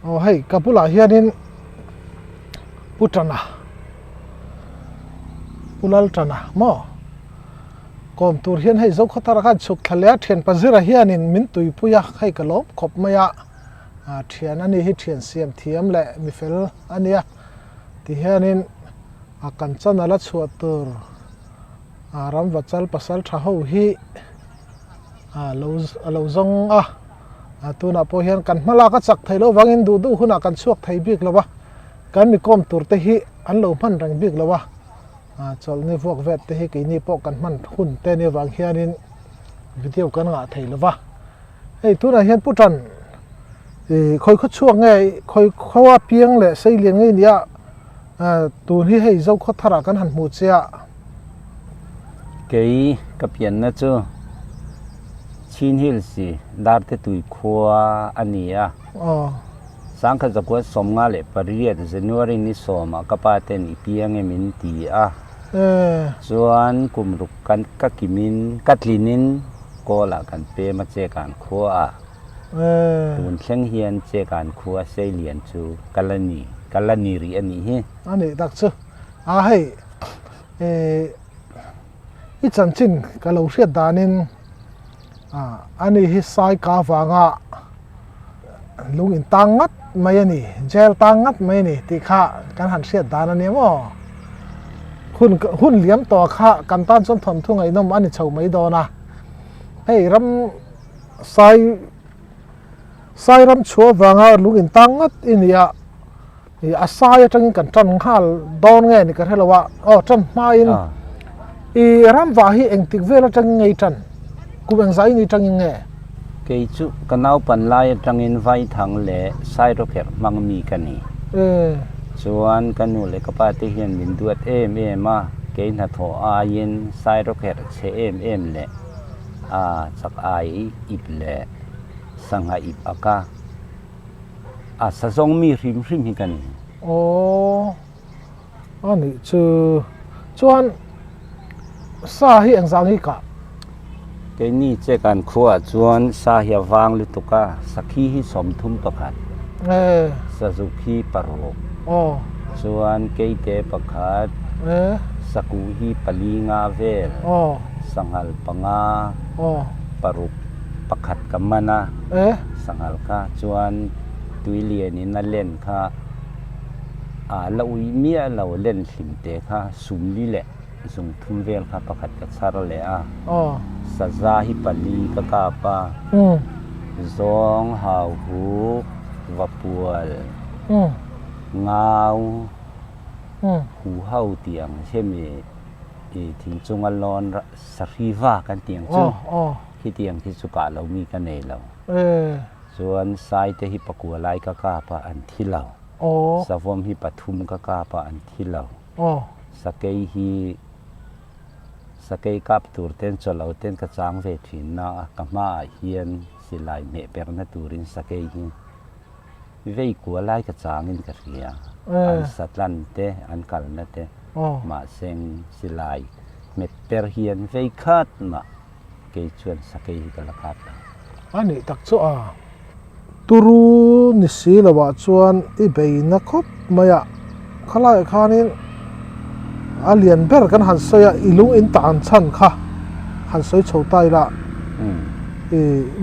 oh hei kapula hianin putana pulal tana mo kom tur hian hei zo khotara khan chuk thalia thian pazira hianin min tui puya khai kalom khop maya thian ani hi thian siam thiam le mi fel ania ti hianin kan chana la chuat tur ram wachal pasal tha ho hi lo zong tuna po hian kan hmala ka chak thailo wangin du du huna kan chuak thei bik lawa kan mi kom tur te hi an lo man rang bik lawa chol ni vok vet te hi ke ni po kan man hun te ni wang hianin video kan nga thei lawa ei tuna hian putan khoi kho chuak nge khoi khawa piang le sei lian nge nia tu hi hei zo kho thara kan han mu chia cái kapian na chu chin hil si dar te tui khua ania sang kha zakwa somnga le pariat january ni soma kapate ni piang e min ti chuan kumruk kan ka kimin katlinin kola kan pe ma che kan khua tun thleng hian che kan khua sei lian chu kalani ri ani hi ani dak chu hei i chan chin ka lo hriat danin ani hi sai ka wanga lungin tangat mai ani gel tangat mai ni ti kha kan han hriat dan ani mo hun liam to kha kan tan chom thom thu ngai nom ani chho mai do na hei ram sai ram chua wanga lungin tangat inia asai atang kan tan khal don nge ni ka helawa tan main ram wa hi engtik vela tang ngei tan kubeng zai ni tang nge ke chu kanau pan lai tang in vai thang le sai rocket mang mi kani chuan kanu le kapate hian min duat ma ke na tho a yin sai rocket che le chak ai ip le sanga ip aka sa zong mi rim hi kani ani chuan sa hi ang zang hi ka cái ni che kan khua chuan sa hia wang lu tuka sakhi hi som thum pakhat Suzuki Paro chuan ke te pakhat saku hi palinga vel sangal panga paruk pakhat kamana sangal ka chuan tuilian in a len kha la ui mia lo len hlim te kha sumli le zung thum vel kha pakhat ka char le saza hi pali ka kapa zong hau hu vapual ngau hu hau tiang chemi thing chunga lon sariwa kan tiang chu hi tiang thi chu ka lo mi ka nei lo chuan sai te hi pakua lai ka kapa an thilo savom hi pathum ka kapa an thilo sakei kap tur ten cholo ten ka chang ve thin na kama hian silai me per na turin sakei hi vei kwa lai ka chang in ka ria an satlan te an kal na te ma seng silai me per hian vei khat ma ke chuan sakei hi ka la kap ani tak chu turu ni si lawa chuan i bei na khop maya khalai khanin alian ber kan han soya ilung in tan chan kha han soi chotai la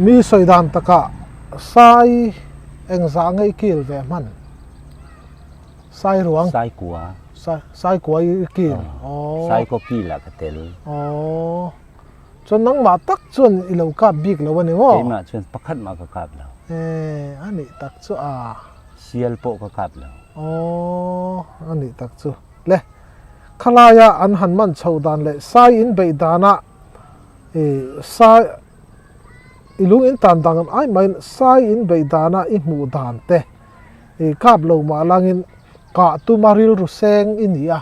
mi soi dan taka sai eng za ngai kil ve man sai ruang sai kwa i kil sai ko kila ka tel chon nang ma tak chon ilo ka big lo ni mo ma chon pakhat ma ka kap lo ani tak chu sial po ka kap lo ani tak chu le khalaya an han man chhodan le sai in bei dana sai ilung in tan dang ai mai sai in bei dana I mu dan te kap lo ma langin ka tu maril ru seng inia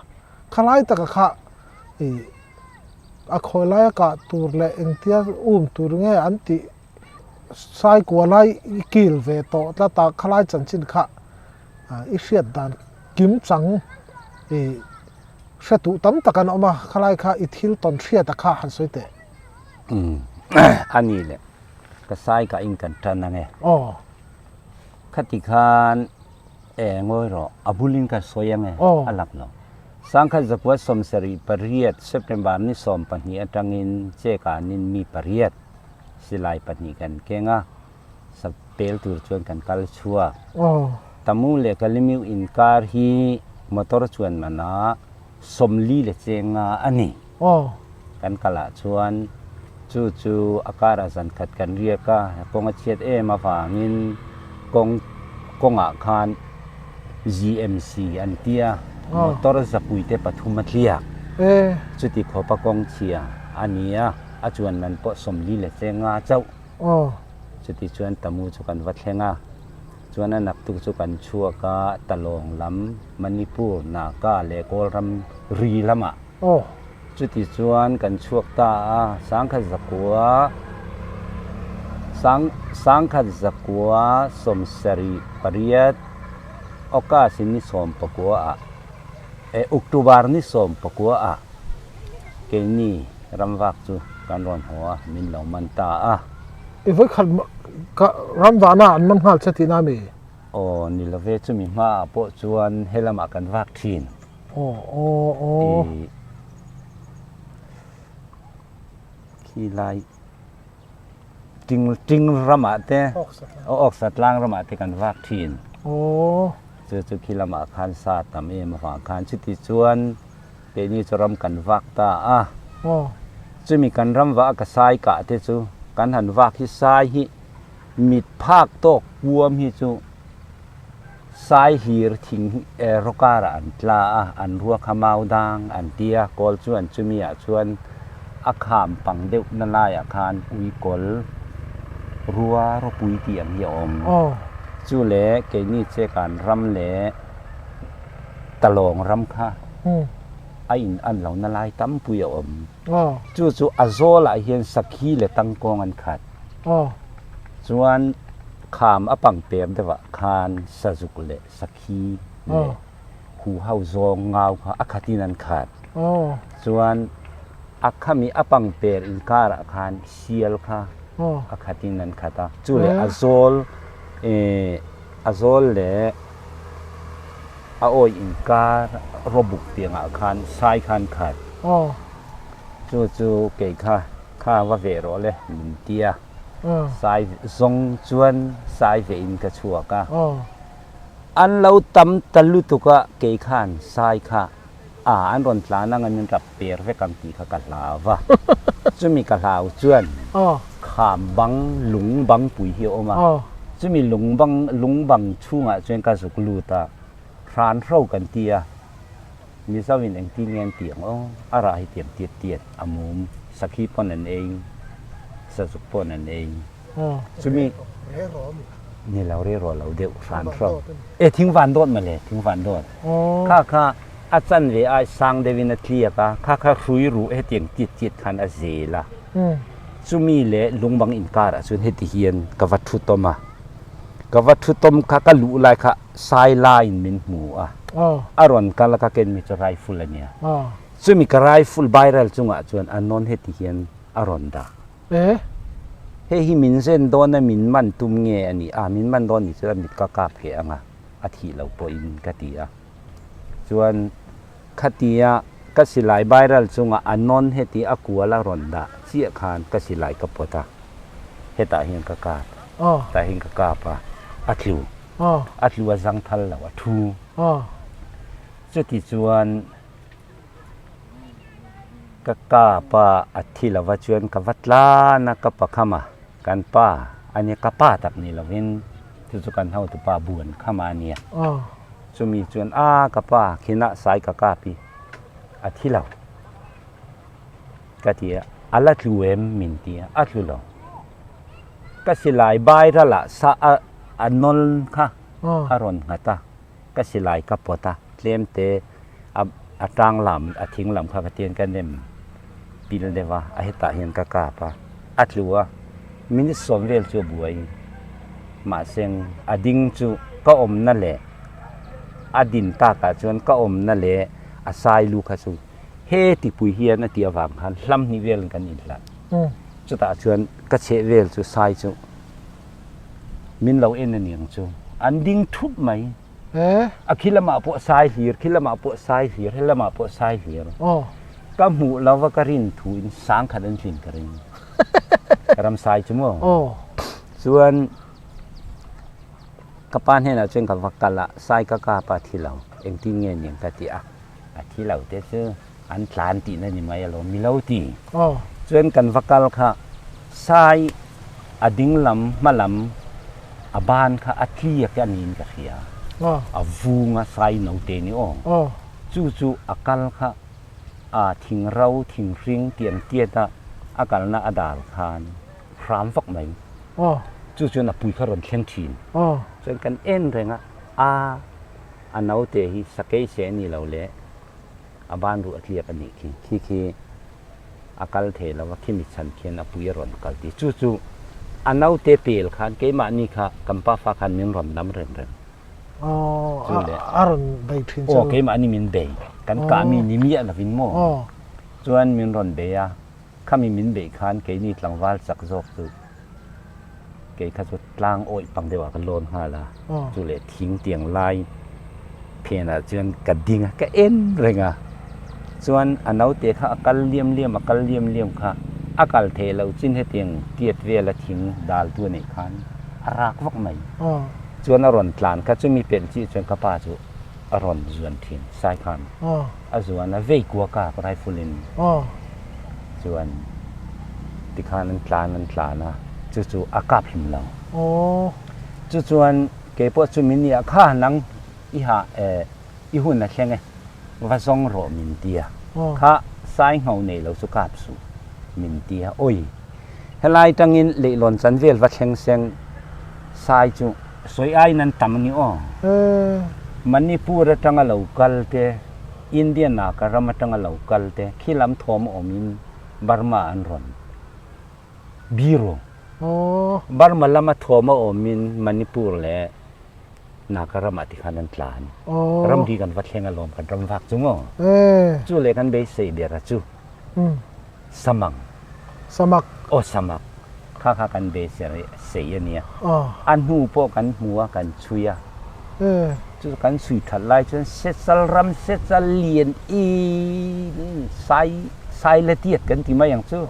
khalai ta kha a kholaya ka tur le engtia tur nge anti sai ko lai kil ve to ta ta khalai chanchin kha I hriat dan kim chang satu tam takan oma khalai kha ithil ton thria ta kha han soite ani le ka sai ka in kan tan nge คติคานงอยรออบุลินka soyang alak lo sangkha zakwa somsari pariat september ni som pani atangin cheka nin mi pariat silai pani kan kenga sapel tur chuan kan kal chua tamu le kalimiu inkar hi motor chuan mana somli le chenga ani kan kala chuan chu akara zan khat kan riaka konga chet ma wangin konga khan GMC antia motor zapuite pathumatliak chuti khopa kong chia ania achuan nan po somli le chenga chau chuti chuan tamu chu kan wathlenga chuan anak tu chu kan chua ka talong lam manipur na ka le kolram ri lama chuti chuan kan chuak ta sangkha zakwa somsari pariat oka sini som pakua oktober ni som pakua ke ni ramwak chu kan ron hoa min lo man ta voi khat ka ramwana an man hal chatina mi ni love chu mi ma po chuan helama kan wak thin khi lai ting rama te ok satlang rama te kan wak thin chu khilama khan sa tam ma fa khan chuti chuan pe ni choram kan wak ta chu mi kan ram wa ka sai ka te chu kan han wak hi sai hi mit phak tok puam hi chu sai hir thing rokara an tla an ruwa khamau dang an tia kol chuan chumia chuan akham pang deuh na lai khan ui kol ruwa ro pui ti ang hi om chu le ke ni che kan ram le talong ram kha in an lo na lai tam pui om chu azola hian sakhi le tangkong an khat chuan kham apang pem dewa khan sajuk le sakhi le hu hau zong ngau kha akhatin an khat chuan akhami apang per in kara khan sial kha akhatin an khata chu le azol le oi in kar robuk tianga khan sai khan khat chu ke kha wa ve ro le min tia sai zong chuan sai ve in ka chua ka an lo tam talu tu ka ke khan sai kha an ron tla na ngin rap per ve kam ti kha ka lawa chu mi ka lau chuan kham bang lung bang pui hi oma chu mi lung bang chunga chuan ka zuk lu ta ran ro kan tia mi zawin eng ti ngen tiang ara hi tiam tiet amum sakhi pon an eng sa zuk pon an eng chu mi ni lau re ro lau deu ran ro thing van dot ma le thing van dot kha a chan ve ai sang devin a thlia ka kha hrui ru tiang tiet khan a zela chu mi le lungbang in kar chun heti hian ka wathu toma ka wathu tom kha ka lu lai kha sai line min mu aron kala ka ken mi cho rifle ania chu mi ka rifle viral chunga chuan anon heti hian aron da he hi min zen don na min man tum nge ani min man don ni chura mit ka phe anga a thi lo po in ka ti chuan khatia ka silai viral chunga anon heti akuala ronda chia khan ka silai ka pota heta hian ka ta hin ka pa atlu azang thal lawa thu chuti chuan ka pa athilawa chuan ka watla na ka pakhama kan pa ani ka pa tak ni lovin chu kan hau tu pa buan khama ania chumi chuan ka pa khina sai ka pi athilaw katia alatluem mintia atlulo kasilai bairala sa anol kha aron ngata kasilai kapota tlemte atang lam athing lam kha katien kanem pil dewa aheta hian ka pa atluwa minis somvel chu buai ma seng ading chu ka om na le adin ta ka chuan ka om na le asai lu kha chu he ti pui hian ati awang khan hlam ni vel kan in la chu ta chuan ka che vel chu sai chu min lo en aniang chu อันดิ้งทุบไหมอะคิดละมาปวดสายเหียร์คิดละมาปวดสายเหียร์ให้ละมาปวดสายเหียร์ก็หมู่เราว่ากรินถูนสางขัดอันฟินกรินกระรำสายชั่วโมงส่วนกปานให้เราเช่นกับวักกะละสายกะกาปาที่เราเองที่เงี้ยอย่างกะติอะที่เราเตซื้ออันหลานตีนั่นนี่ไม่เรามีเราตีส่วนกันวักกะละค่ะสายอดิ้งลำมะลำอบานค่ะอัที่ยกันนินกะเขียวูงะสายหนูเตนี่จู่อากาลค่ะทิ้งเราทิ้งริงเตียนเตียนะอากาลน่าอดาลคานพรามฟักไหมจู่น่ะปุยขรนเชียงทีนส่วนกันเอ็นเรงอันเอาเตหิสเกยเสนี่เราเละอบานรู้อัตเลียกันนี่คืออากาลเทเราว่าขี้มิชันเขียนปุยรนกัลตีจู่อันเอาเตเปลคานเกยมานี่ค่ะกัมปาฟ้าคันมินรอนน้ำเริงอารอนใบทิ้งเกยมานี่มินเบยกันกามีนิมิยะนะวินโมส่วนมินรอนเบียข้ามีมินเบยคานเกยนี่หลังวัลสักจอกตุเกยข้าสุดล่างโอยปังเดียวกันโลนฮาลาจุเลทิ้งเตียงไล่เพียงแต่จนกระดิ่งก็เอ็นเรงส่วนอันเอาเตะข้าอากาศเลี่ยมอากาศเลี่ยมค่ะอากาศเทเราจิ้นให้เตียงเตียดเวลาทิ้งดาลตัวในคานรักวักไหมส่วนอรอนตลานก็จะมีเป็นที่ส่วนกระป๋าจุอรอนส่วนทิ้งสายคันส่วนเวกัวกาไรฟูลินส่วนติคานันตลานนะจู่อากาศพิมพ์เราส่วนเก็บพวกจุมินีข้านังอีหุ่นนะแค่ไงว่าส่งรอมินเตียข้าสายเงาในเราสุกาบสุมินเตียโอ้ยเฮลัยจังอินเลี้ยนสันเวลว่าเชียงเสียงสายจุสวยไอ้นั่นตำนี่มันนี่พูดจังเราคัลเตอินเดียนาการมาจังเราคัลเตขี้ลำทอมอมินบาร์มาอันรอนบิโรบาร์มาลำมาทอมอมินมันนี่พูดเลยนาการมาติขานันตลานรำดีกันวัดเชียงอารมณ์กันรำฟักจุงจู่เลยกันเบสเสียเดียร์จู่สมังสมักข้ากันเบสเสียเนี่ยอันหูพวกกันหัวกันชุยจู่กันสุยทัดไล่จนเสร็จสลรำเสร็จสลเลียนอีใส่ละเอียดกันที่มาอย่างจู่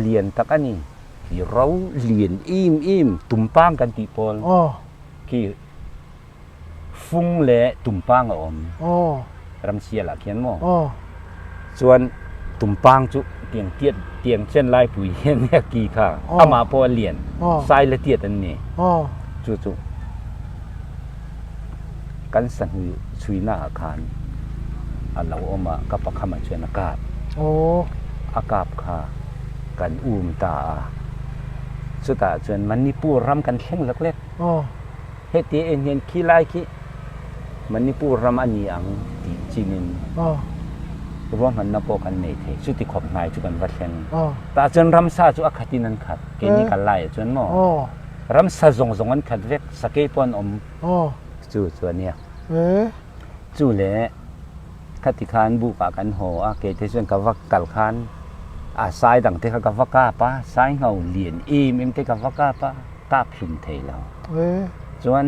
เลียนตะกันนี่ที่เราเลียนอิ่มตุ่มปังกันที่ปอลที่ฟุ้งเละตุ่มปังอมรำเสียละเขียนโม่ส่วนตุ่มปังจุเตียงเช่นลายปุ๋ยเนี่ยกี่ค่ะเอามาพอเลียนทรายละเอียดอันนี้จู่กันสันชุยหน้าอาคารเราเอามากับประคำมาช่วยอากาศอากาศค่ะกันตาสุดท้ายจนมันนี่ปูรำกันแข่งเล็กๆเฮ็ดที่เห็นขี้ไล่ขี้มันนี่ปูรำอันนี้อังตีจีนินรวมกันนับปกันไม่เทสุดที่ขอบนายจุกันวัดแข่งแต่จนรำซาจุอักตินันขัดเกนี่กันไล่จนหม้อรำซาจงกันขัดเวกสเกปอนจู่ส่วนเนี่ยจู่เละขัดที่คานบุกกันหัวเกที่ส่วนกับวักกัลคานสายดังที่เขากับวักกาปะสายเงาเหรียญเอ็มที่กับวักกาปะตาพิมเทเราส่วน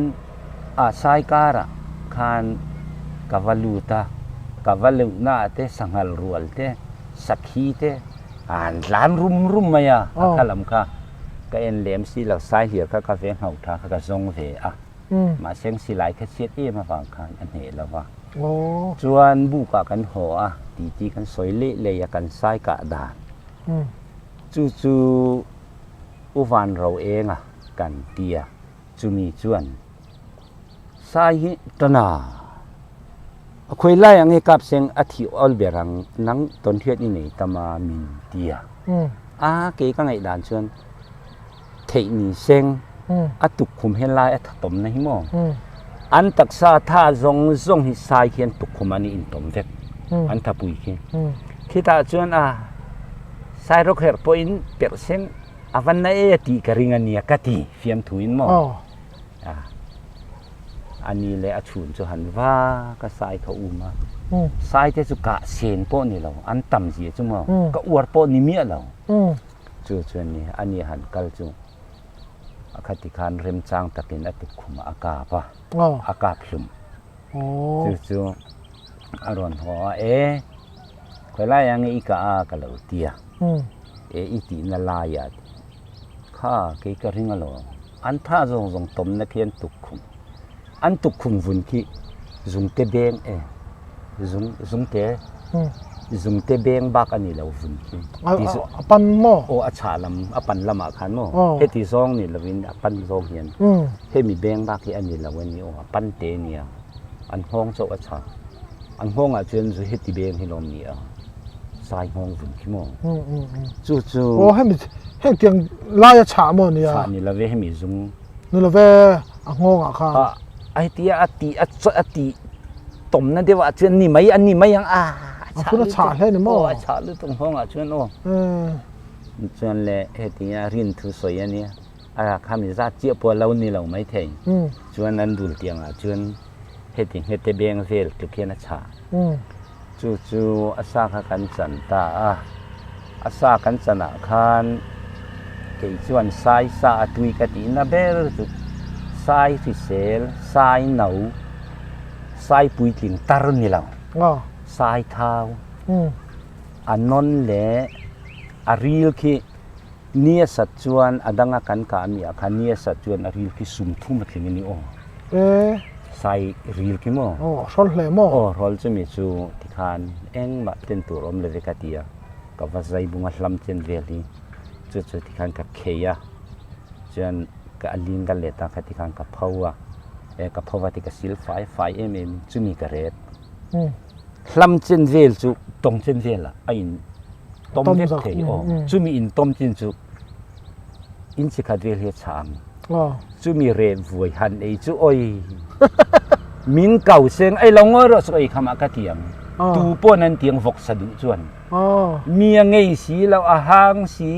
สายการะคานกับวัลูตากับวัลูน่าเตสังหารรัวเตสักขีเตล้านรุมมายาข้าลำค่ะก็เอ็นเหลี่ยมสีเหล่าสายเหี่ยวกับเฟงเห่าท่ากับทรงเวมาเสียงสีไหลแค่เสียดมาฟังคานอันเหตุแล้วว่าส่วนบุกกันหัวตีกันสวยเละเลยกันสายกะดานจู่อุวันเราเองกันเตียจุมีจวนสายตนาคุยไล่อังเงกับเสียงอธิอัลเบรังนังตอนเทียดนี่ตมามินเตียเกก็ไงด่านชวนเทนีเสียงตุกคุมเฮลายตมในหิมออันตักซาท่าจงหิสายเขียนตุกคุมานี่อินตมเวกอันทับุยคิดตาชวนสายรกเฮร์ปอินเปอร์เซนวันนั้นตีกริงันเนี่ยกติฟิมทุยนมอันนี้เลยชุนจะหันว่าก็สายเขามาสายที่สุกะเซนโปนี่เราอันต่ำเสียจุ่มก็อวดโปนี่เมียเราจู่ๆนี่อันนี้หันกัลจุ คติคานเริ่มจางตะกินอติคุมอากาปะ อ๋อ อากาศหลุม โอ้ จู่ๆอารอนหัวคอยไล่ยังอีกาก็เหลาเตียอีตีนลายาข้าเกยกริงอลออันท่าจงตมนักเรียนตุกคุมอันตุกคุมวุ่นขี้จุงเตเบงจุงเตเบงบักอันนี้เราวุ่นขี้ปันหม้อโออาชาลำปันลำอาคันโมเฮติซองนี่เราวินปันซองเหียนเฮมีเบงบักที่อันนี้เราวันนี้โอปันเตเนียอันห้องโซอาชาอันห้องอาจารย์จะเฮติเบงให้เรามีสายห้องฝุ่นขี้โมจู่โอ้ให้เตียงลายฉาหมดเนี่ยฉานี่เราเวให้มีซุงนี่เราเวงงอ่ะค่ะไอเตียอติตมนั่นเดียวอาจารย์นี่ไม่อันนี้ไม่ยังคุณฉาให้นี่มั้งฉาหรือตรงห้องอาจารย์โอ้จนเลยเฮติยารินทุสวยเนี่ยข้ามีซาเจี๊ยบพอเรานี่เราไม่เท่จวนนั้นดูเตียงอาจารย์เฮติเบงเฟลตุเขียนฉาจู่อาสากันสันตาอาสากันสนาคานเกี่ยชวนสายสาตุยกตินาเบลจุสายฟิเซลสายหนาวสายปุยถิงตารุนี่เราสายเท้าอันนนเละอาริลคีเนียสัจจวนอดังกันกามีอาคาเนียสัจจวนอาริลคีสุมทุ่มมาถึงนี่โอใส่รีลกี่โมชนเลยโมรอลจะมีชูที่คานบัดเต็นตัวรมเลวิกาตียกับว่าใจบุงอัลลัมเจนเวลีจุดที่คานกับเคียจนกับอลิงกันเลต้าที่คานกับพัวกับพัวที่กับซิลไฟจะมีกระเร็ดลัมเจนเวลจูต้มเจนเวลละอินต้มเล็กเทียจะมีอินต้มจินจูอินสิคาเวลเฮชามจูมีเรนฟวยฮันจูโอยมินเก่าเซงไอ้ลงรถสวยขมากระเทียมตูป้อนันเตียงฟกสะดุจวนมีไงสีเราอาหางสี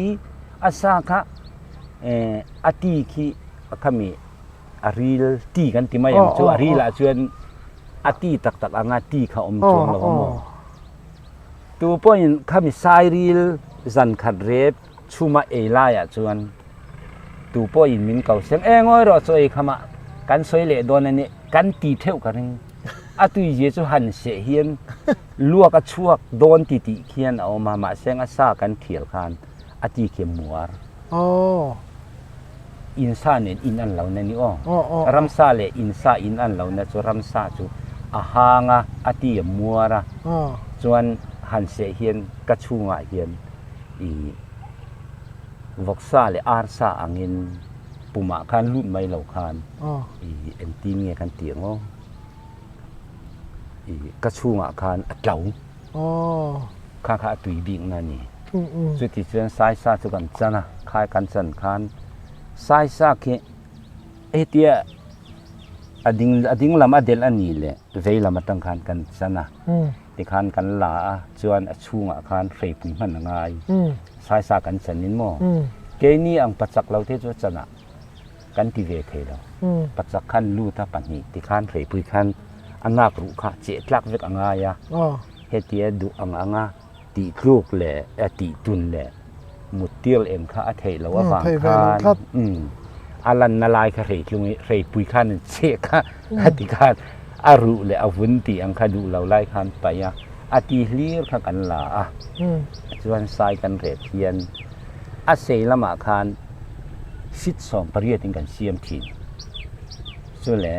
อาสาคะอาตีคีขมีอารีลตีกันที่ไม่ยังจูอารีลจวนอาตีตักอ่างอาตีเขาอมจวงเราโมตูป้อขมีสายรีลจันขัดเร็บชูมาเอลายจวนตูป้อมินเก่าเซงงอยรถสวยขมากันสวยเละโดนนี่กันตีเท่ากันอาตุยเยซูหันเสียเฮียนลวกชวกโดนตีเขียนเอามาเสียงอาซากันเถียลคานอาตีเขียมัวอินซาเนี่ยอินอันเหล่านั้นนี่รัมซาเลยอินซาอินอันเหล่านั้นจูรัมซาจูอาหางอาตีมัวระจวนหันเสียเฮียนกระชูงเฮียนวกซาเลยอาร์ซาอังินปุมาคันลุ่มไม่เหล่าคันเอ็นตีเมียกันเตียงกระชูงคันอัดเหลาข้าตุยบิงนั่นนี่สุดที่เชื่อสายซาสุกันจันนะคายกันสันคันสายซาคือเตียอดิ้งลำอเดลอันนี้แหละเวลามาตั้งคันกันจันนะที่คันกันหลาจวนชูงคันเฟรปุ่มมันง่ายสายซากันสันนินโมเกนี่อังปัจจักเราเทจจันนะกันที่เวทเราปัจจักขันลู่ท่าปันนี้ที่ขันเฟยปุยขันอันนักรู้ค่ะเจ็ดลักเวกอ่างายะเฮตียดูอ่างตีลูกแหละตีตุนแหละมุดเตียลเอ็มค่ะเทเราว่าฟังขันอารันนาลายค่ะเฟยลุงเฟยปุยขันเช็คค่ะที่ขันอารุแหละอาวุนตีอังค่ะดูเราไล่ขันไปอะอาตีลีร์ค่ะกันละจวนสายกันเรเทียนอาเซลมาขันสิทธิ์สองปริยัติกันเสียมทีส่วนแหละ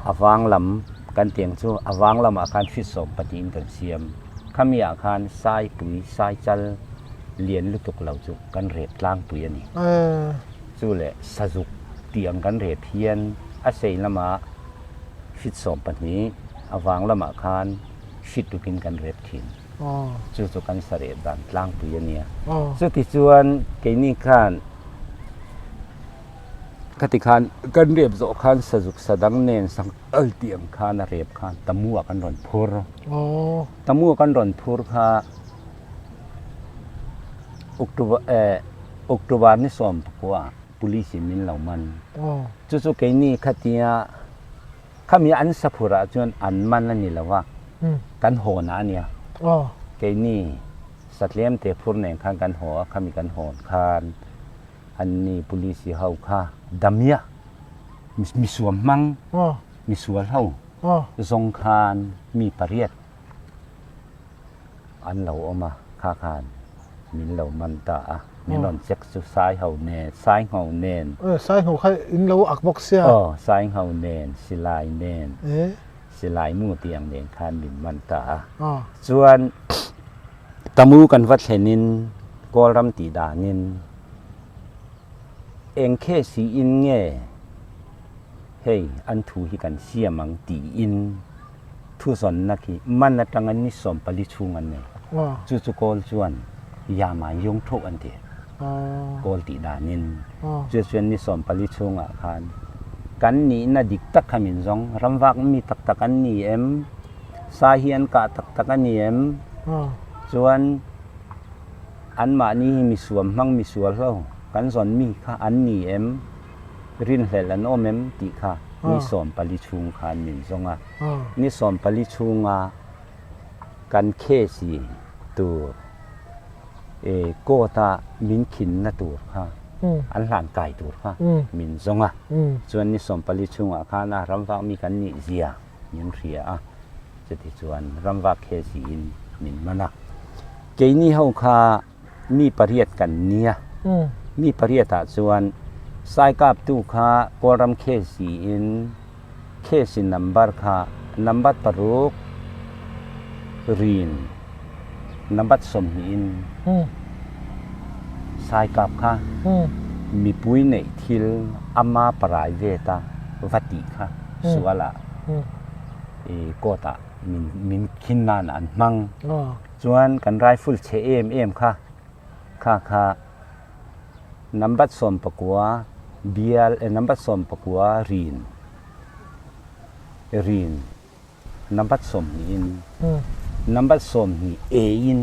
อวังลำกันเตียงจู่อวังลำอาคารสิทธิ์สองปฏิอินกันเสียมข้ามีอาคารสายปุ๋ยสายจัลเลียนลุตุกเหล่าจู่กันเรดล่างปุ๋ยนี่จู่แหละสะจุกเตียงกันเรดเพียนอาศัยลำมาสิทธิ์สองปฏิอวังลำอาคารสิทธิ์ตุกินกันเรดทีจู่กันเสด็จดันล่างปุ๋ยนี่จู่ที่ส่วนเกนี่ขันคติคานกันเรียบโจคันสะจุกสะดังเนนสังเตียงคานเรียบคานตะมัวกันร่อนพูรตะมัวกันร่อนพูรค่ะอุกตุบานี่สอมปว่าปุลิสิมินเหล่ามันจู่ๆเกนี่คติยาข้ามีอันสัพระจวนอันมันนั่นนี่แหละว่ากันโหนะเนี่ยเกนี่สัตว์เลี้ยงเตะพูรเนงคานกันหัวข้ามีกันโหนคาน อันนี้ปุลิสีเฮาค่ะดำเมียมีสวมมัง อ๋อ มีสวนเฮา อ๋อ สงครานมีปริยดอันเราเอามาค่าคานมีเรามันตามีนอนเซ็กซ์ซ้ายเฮาแน่ซ้ายเฮาแน่น ใส่หัวใครอินเราอักบอกเสีย ซ้ายเฮาแน่นสิลายแน่น เอ๊ะ สิลายมู่เตียงแดงคานบินมันตา อ๋อ ส่วนตะมูกันวัดเทนินกอรำตีดานินเองแค่สีอินแง่เฮ้ยอันทูฮิกันเสียมังตีอินทุสอนนักมันนัตังอันนี้สมปริชุงอันเนี่ย อ๋อ จุกอลชวนยามายงทุกอันเดีย อ๋อก อลตีดานิน อ๋อ ชวนนี่สมปริชุงอ่ะคานกันนี้น่ะดิกตักขมินซองรำวักมีตักตักอันนี้สาเฮียนกะตักตักอันนี้อ๋อ ส่วนอันมานี้มีสวมมั่งมีสวนเรากันสอนมีค่ะอันนี้รินเหลันโอมติค่ะนี่สอนปริชุงคานมินซงอ่ะ อ๋อ นี่สอนปริชุงอ่ะกันเคสีตัวโกตามินขินนะตัวค่ะอันหลานไก่ตัวค่ะมินซงอ่ะส่วนนี่สอนปริชุงอ่ะค่ะนะรำวักมีกันนี่เสียยินเสียอ่ะจะที่ส่วนรำวักเคสีมินมันนะเกนี่เฮาค่ะมีปริยัติกันเนี่ยมีปริยัติส่วนสายกับตู้ค่ะกอรำเคสีเคสีนัมเบอร์ค่ะนัมเบอร์ปรุกรีนนัมเบอร์สมหินสายกับค่ะมีปุ้ยในทิลอามาปรายเวตาวัติค่ะสวละโกตามินขินนานอันมังส่วนกันไรฟุลเชค่ะค่ะนัมบัดสมปะกัวเบียลนัมบัดสมปะกัวรีนนัมบัดสมหินนัมบัดสมหิอิน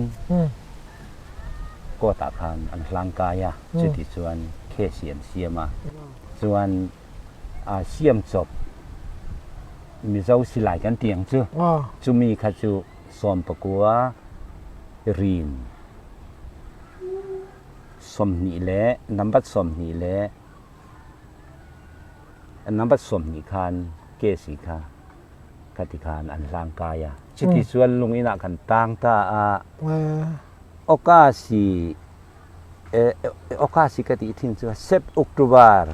ก็ตาคานอันร่างกายจุดที่ส่วนแค่เสียมาส่วนเสียมจบมีเจ้าสิหลายกันเตียงเชื่อจุมีขจุสมปะกัวรีนสมนีแหละน้ำบัดสมนีแหละน้ำบัดสมนีคานเกสีคาคติคานอันร่างกายจิตที่ส่วนลงอินากันต่างตาโอกาสีกติทิ้งตัวเซปออกตุบาร์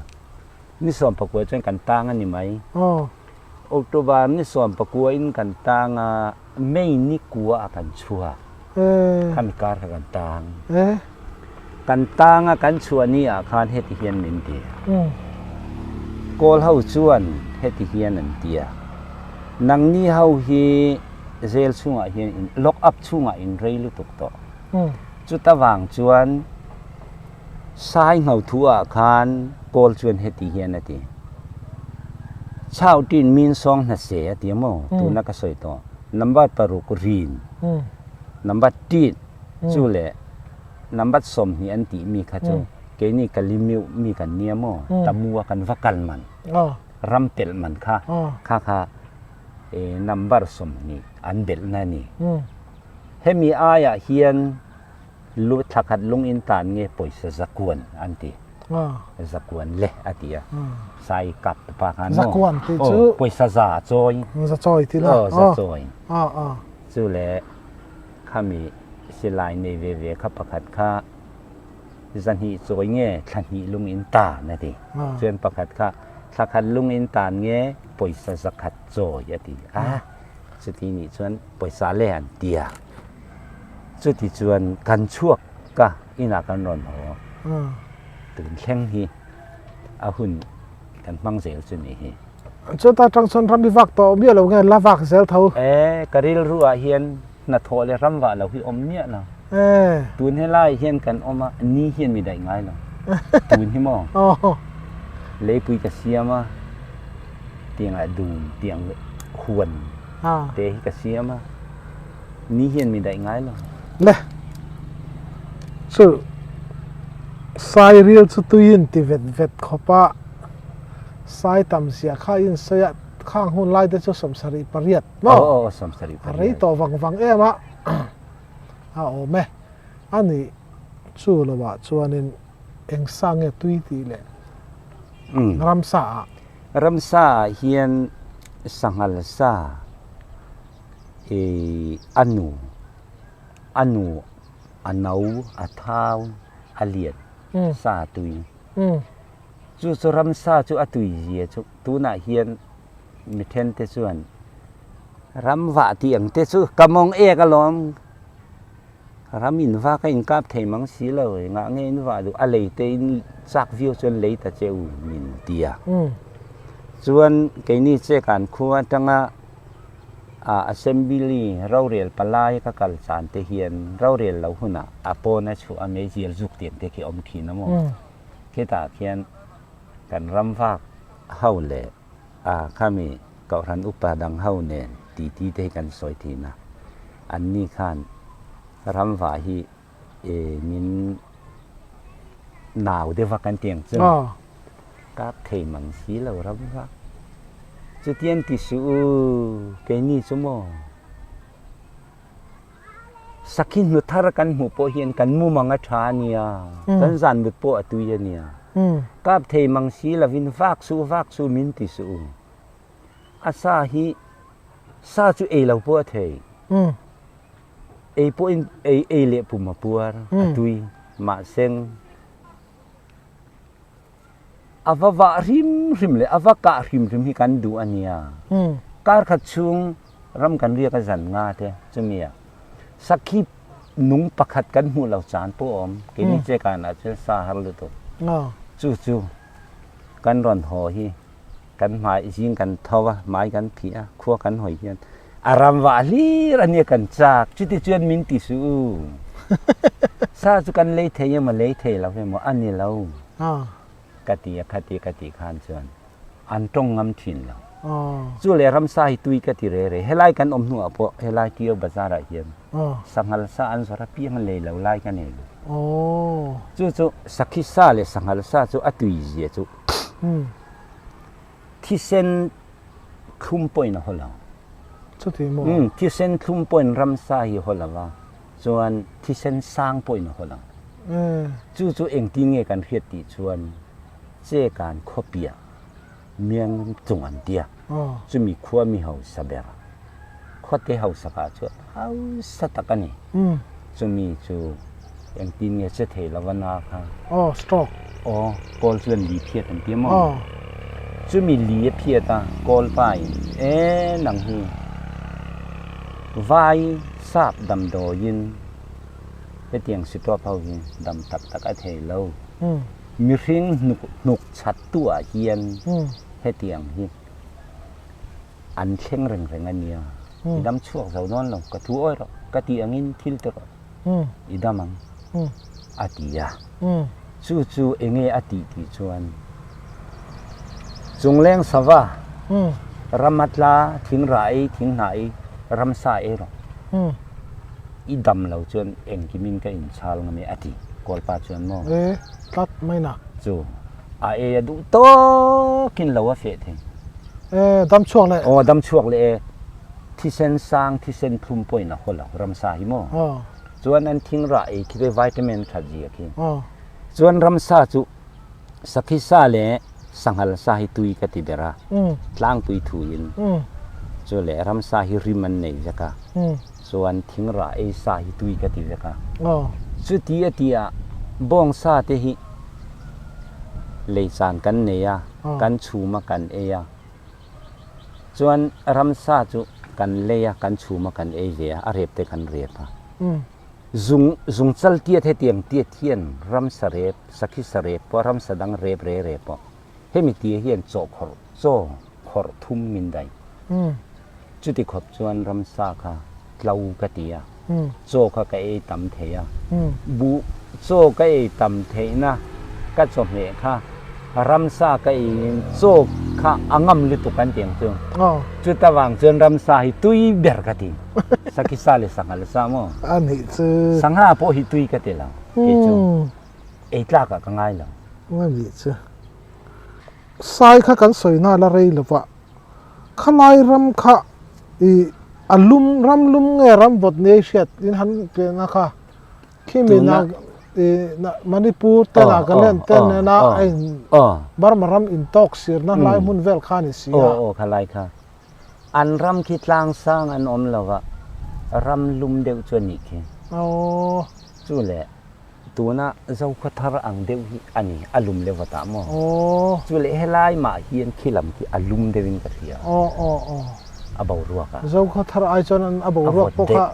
นี่สมประกวดจนกันต่างอันนี้ไหมออกตุบาร์นี่สมประกวดอินกันต่างไม่นิกัวกันชัวข้ามีการกันต่างกันต่างกันชวนนี่คานเฮติเฮียนนินเดียโกลเฮาชวนเฮติเฮียนนินเดียนังนี่เฮาฮีเซลช่วงเฮียนล็อกอัพช่วงอินเรลุตุกโตจุดตะวางชวนสายเฮาทัวคานโกลชวนเฮติเฮียนนะทีชาวดินมินซองน่ะเสียทีโมตัวนักสอยตัวนับบัดปรุกรีนนับบัดตีดจู่แหละนับบัดสมหิอันติมีข้าจูเกนี่กัลิมิวมีกันเนียโมตะมัวกันวักันมันรำเต็ลมันค่ะนับบัดสมหิอันเด็ลนั่นนี่เฮมีอายะเฮียนลุทักหัดลงอินตานเงปอยสะกวนอันติสะกวนเละอติยาใส่กับปากานโมปอยสะจ่าจอยที่ละสะจอยจู่แหละข้ามีสิลายในเวข้าประคัดข้าสันหิสวยเงี้ยสันหิลุงอินตานะทีส่วนประคัดข้าสักขัดลุงอินตาเงี้ยปอยสักขัดโจยทีสุดที่นี่ส่วนปอยสาเลอันเดียสุดที่ส่วนกันชั่วก็อินากันนอนหัวตื่นแข็งฮีอาหุ่นกันฟังเสียงสุดนี้จุดตาจังสนทำดีฟักต่อเบี้ยเราไงลาฟักเซลเท่ากระดิลรัวเฮียนนัดโทเลยรำว่าเราคืออมเนี่ยนะตูนให้ไล่เฮียนกันอมมาอันนี้เฮียนมีได้ไงเนาะตูนให้มองเลยปุยกระเสียมาเตียงอะดูเตียงควรเตะกระเสียมานี่เฮียนมีได้ไงเนาะเลยสุดสายเรียลสุดตุยินที่เวทขบะสายต่ำเสียข้าอินเสียข้างหุ่นไล่ได้จะสมสริปริยัตสมสริปริยัตอะไรต่อฟังมะโอ้แม่อันนี้สู้แล้วว่าชวนนิน eng sang e tui ti le mm ramsa ramsa hian sangal sa e anu anau athau aliat sa tui chu ramsa chu atui zia chu tuna hian mi then te chuan ram wa tiang te chu kamong e ka lom ramin va ka in kap thei mang si lo nga nge in va du a lei te in chak view chuan lei ta cheu min tia chuan ke ni che kan khuwa tanga a assembly raurel palai ka kal chan te hian raurel lo huna apona chu a me jil juk tiang te ki om khi na mo ke ta khian kan ram va hau le a khami ka ran upadang hau ne ti te kan soi thi na an ni khan ram va hi e min naw de va kan tiang chu ka thei mang si lo ram va chu tien ti su ke ni chu mo sakin nu thar kan mu po hian kan mu manga tha nia kan zan mut po atu ya nia ka thei mang si la vin vak su min ti su asa hi sa chu e lo po thei e po in e le pu ma puar atui ma seng avava rim le avaka rim hi kan du ania kar khat chung ram kan ria ka zan nga te chumia sakhi nung pakhat kan mu lo chan po om ke ni che kan a che sa har lu to chu kan ron ho hi kan mai jing kan thawa mai kan phia khua kan hoi hian aram wa li rania kan chak chuti chuan min ti su sa chu kan lei thei ma lei thei lo he mo ani lo kati khan chuan an tong ngam thin lo chu le ram sa hi tui kati re helai kan om nu apo helai tio bazar a hian sangal sa an sora piang le lo lai kan ne chu sakhi sa le sangal sa chu atui je chu thi sen khum point hola chu ti mo thi sen khum point ram sa hi hola wa chuan thi sen sang point hola chu eng ti nge kan hiat ti chuan che kan khopia miang chung an tia chu mi khua mi hau sabera khote hau saka chu hau satakani chu mi chu eng ti nge che thei lawana kha stroke kol chuan li phiat an tia mo chu mi li phiata kol pai nang hi vai sap dam do yin pe tiang si to pau hi dam tak a thei lo mi ring nuk chat tua hian he tiang hi an thleng reng ania idam chuak zo non lo ka thu oi ro ka ti angin thil te ro idamang atia chu enge ati ti chuan chungleng sawa ramatla thing rai thing nai ramsa e ro idam lo chuan engkimin ka in chal ngami ati kolpa chuan mo tat mai na chu a e du to kin lo wa fe thing dam chuak le dam chuak le thi sen sang thi sen phum poi na hola ramsa hi mo chuan an thing ra e ki vitamin thaji ki chuan ramsa chu sakhi sa le sanghal sa hi tui ka ti bera tlang pui thu in chu le ramsa hi riman nei jaka chuan thing ra e sa hi tui ka ti jaka chu ti atia bong sa te hi lei chan kan ne ya kan chuma kan e ya chuan ramsa chu kan le ya kan chuma kan e ve a rep te kan rep ha zung chal tia the tiang tia thian ram sarep sakhi sarep po ram sadang rep re po hemi tia hian cho khor thum min dai chuti khop chuan ram sa kha tlau ka tia cho kha ka e tam the ya bu cho ka e tam the na ka cho me kha ram sa ka e cho kha angam li tu kan tiang chu chu ta wang chuan ram sa hi tui ber ka ti sakhi sa le sangal sa mo ani chu sangha po hi tui ka te la ke chu e tla ka ngai la ani chu sai kha kan soi na la rei lova khalai ram kha i alum ram lum nge ram bot ne shet in han pe na kha khi me na มณิปูร์แต่ละกันเล่นเต้นนะไอ้บารมารำอินตอกเสียนั่นไล่มุนเวลขานิเสียโอ้ขลายค่ะอันรำคิดลางสร้างอันอมเราก็รำลุมเดียวจวนอีกโอ้จู่แหละตัวน่ะเจ้าขทารอังเดียวอันนี้อารมณ์เลวตามอจู่แหละให้ไล่มาเฮียนขี้ลำที่อารมณ์เดียวกันเสียอาบ่าวรัวกันเจ้าขทารไอจนอันอาบ่าวรัวพวกเขา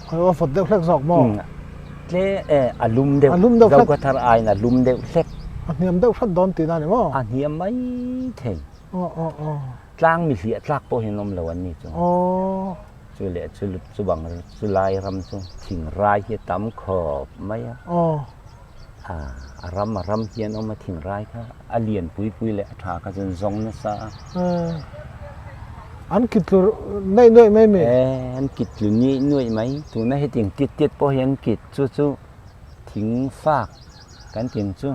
เขาว่าฝนเดียวเล็กสอกมอเล่อารมณ์เดียวเจ้าขทารไอน่ะอารมณ์เดียวเล็กอันนี้มันเดียวขัดดอนตีนั่นนี่มั้งอันนี้ไม่เท่กลางมีเสียกลักพอเห็นนมเหล่านี้จ้ะช่วยเหลือช่วยบังช่วยไล่รำช่วยทิ้งรายเหี้ยตั้มขอบไม่รำเฮียนเอามาทิ้งรายค่ะเลียนปุยเลยถากจนซองนั่นซะอันกิดหน่วยไม่มีอันกิดอยู่นี่หน่วยไหมตัวนั้นให้ทิ้งติดพอเห็นกิดจู่ทิ้งฟากกันทิ้งจู่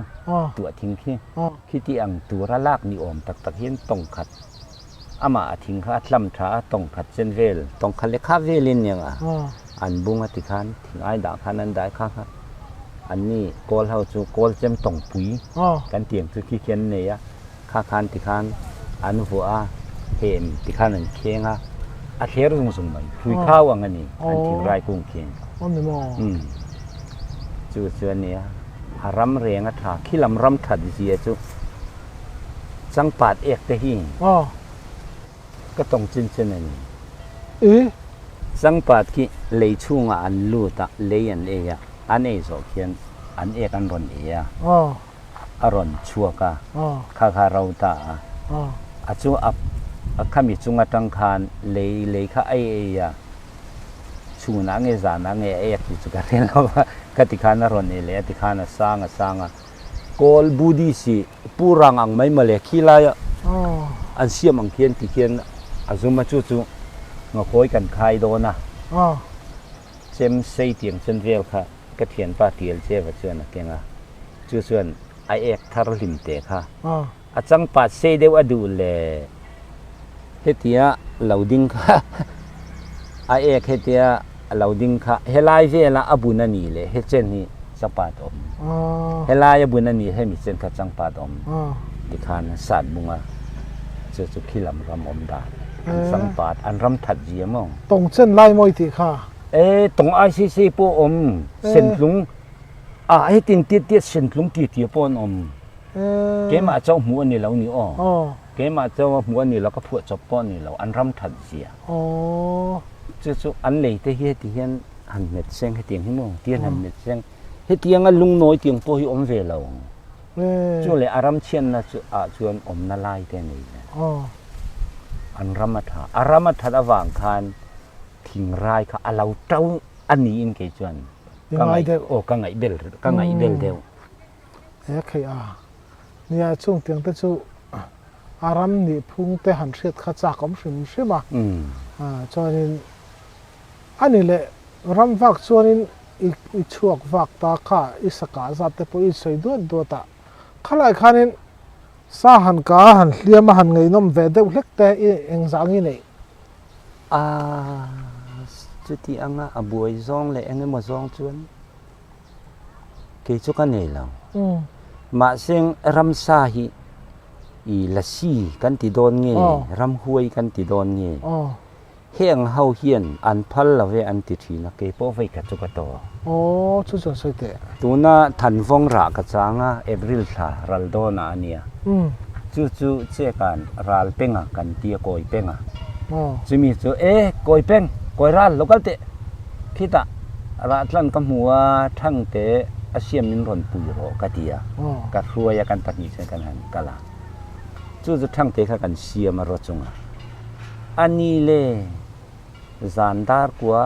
ตัวทิ้งขี้ที่อังตัวระลากนิอมตักเห็นตรงขัดอามาทิ้งข้าลำช้าตรงขัดเส้นเวลตรงขัดเล็กข้าเวลินยังอันบุ้งติคันทิ้งไอ้ด่าคันนั้นได้ข้าอันนี้โกลเฮาจูโกลเจมตรงปุ๋ยกันเตียงคือขี้เขียนเนี่ยข้าคันติคันอันหัวเห็มติคันนั่นเคียงอาเทียร์สงไหมคุยข้าวอันนี้อันทิ้งไรกุ้งเคียงจูเสือเนี่ยรำเรียงถาขี้ลำรำถัดเสียจูสังปาดเอกแต่หิ่งก็ต้องจินเช่นนี้สังปาดที่เลยช่วงอันลู่ตะเลยอันเอยอันเอสโอเขียนอันเอกอันรอนเอยอรอนชัวกะข้าเราตาจูอับข้ามีจุงตังคานเลยข้าเอยชูนังเอจานังเอที่จุกันเรียนแล้วว่ากติกานรอนเอเลยติกานสร้างกอลบูดีสิปูรังอังไม่มาเลยขี้ลายอันเสียมังเขียนที่เขียนอาจุมาจู่งอคอยกันใครโดนนะเจมเสียเตียงเชนเวลค่ะก็เทียนป้าเทียลเจ้าเชื่อนะเก่งจู่ส่วนไอเอกทาร์ลิมเตะค่ะอาจังปัดเสียเดียวดูเลยเฮติยาเหล่าดิ้งค่ะไอเอกเฮติยาเหล่าดิ้งค่ะเฮลายเวลาอบุนันนี่เลยเฮเจนนี่จังปัดอมเฮลายอบุนันนี่ให้มีเจนค่ะจังปัดอมดิคานสัตว์บุงจุขี้ลำรำอมดาสังปาดอันรำถัดเยี่ยมองตรงเส้นไล่มวยที่ค่ะตรงไอซีปูอมเส้นลุงให้ตินติดเส้นลุงตีปอนอมเกมาเจ้าหัวนี่เรานี่เกมาเจ้าหัวนี่เราก็พวดจบปอนนี่เราอันรำถัดเสียจุอันเลยที่เฮียนหันเม็ดเส้นให้เตียงให้มองเตียนหันเม็ดเส้นให้เตียงอันลุงน้อยเตียงปูให้อมเวลาจู่เลยอารมณ์เชียนนะชวนอมนาลายแต่นี่อันรำมาถาระหว่างคานทิ้งรายค่ะเราเจ้าอันนี้อินเกจวนกังไงกังไงเดลเดียวเนี่ยช่วงเตียงแต่จู่อารมณ์นี่พุ่งแต่หันเสียดข้าจากอมสิมใช่ไหมจวนนี้อันนี้แหละรำฝักชวนนี้อีช่วงฝักตาข้าอีสกัดจับแต่พออีใส่ด้วยตาข้าไล่ข้านี้สาหันกาหันเลี้ยมาหันไงน้ำเวดเด็กเล็กแต่เองสังยี่นี่จุดที่อังบวยซองเลยอังมาซองชวนเกี่ยวกันนี่แล้วมาเสียงรำซาฮีอีละซีกันติดโดนเงี้ยรำหวยกันติดโดนเงี้ยเฮียงเฮาเฮียนอันพัลละเวอันติทีนะเกี่ยวไว้กับจุกตัวชุดสวยแต่ตัวน่ะทันฟงรักจางเอเบริลท่ารัลโดน่ะเนี่ยจู่เจ้ากันรัลเป็งกันเตียกอยเป็งจะมีจู่กอยเป็งกอยรัลลูกเตะคิดรัลลันกับหัวทั้งเตะอาเซียมินรอนปุยโรกะเตียกัดรัวยกันตัดนิเชกันหันกะละจู่ทั้งเตะกันเสียมารถจงอันนี้เลยจานดาร์กัว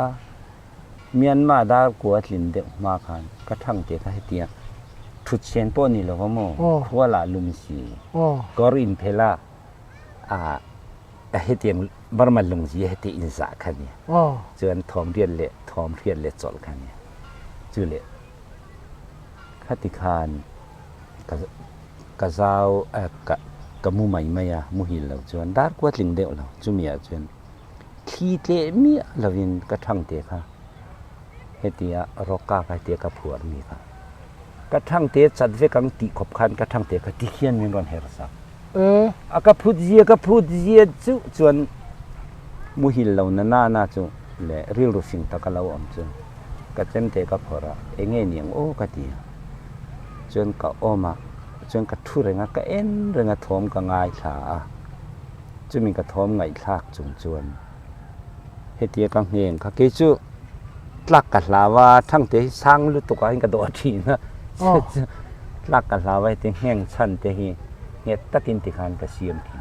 เมียนมาดาร์กัวลินเดมาคันกระทั่งเตะให้เตียทุดเชนปอนี่แล้วว่าโม่ขัวละลุมสีกอรินเพลาให้เตียงบารมันลุมสีให้เตียอินสาคันเนี่ยเจอทอมเรียนเละจอดคันเนี่ยจือเละคติคานกะเจ้ากะมูใหม่ไม่มูหินเราจวนดาร์กว่าลิงเดียวเราจุมีจวนที่เตะมีเราวินกระทั่งเตะค่ะเฮ ตียรอกาเตียกับผัวมีค่ะกระทั่งเตะจัดเวกังติขบคันกระทั่งเตะกติเขียนมีรอนเฮรสักกับพูดเยียจุจวนมุหิลเหล่านั้นน่าจุและเรียลรูฟิงตะกะเราอมจุกระเจนเตะกับผัวเองเงียงโอ้กะตีจนกะอมาจนกะทุเรงกะเอ็นเรงทอมกะง่ายขาจะมีกระทอมไงลากจุงจวนเฮตียกังเฮงค่ะเกจุลักกันลาว่าทั้งเตะสร้างลุตุกให้กระโดดทีนะลักกันลาไว้เตะแห้งชันเตะเฮตะกินติคันกระเสียมที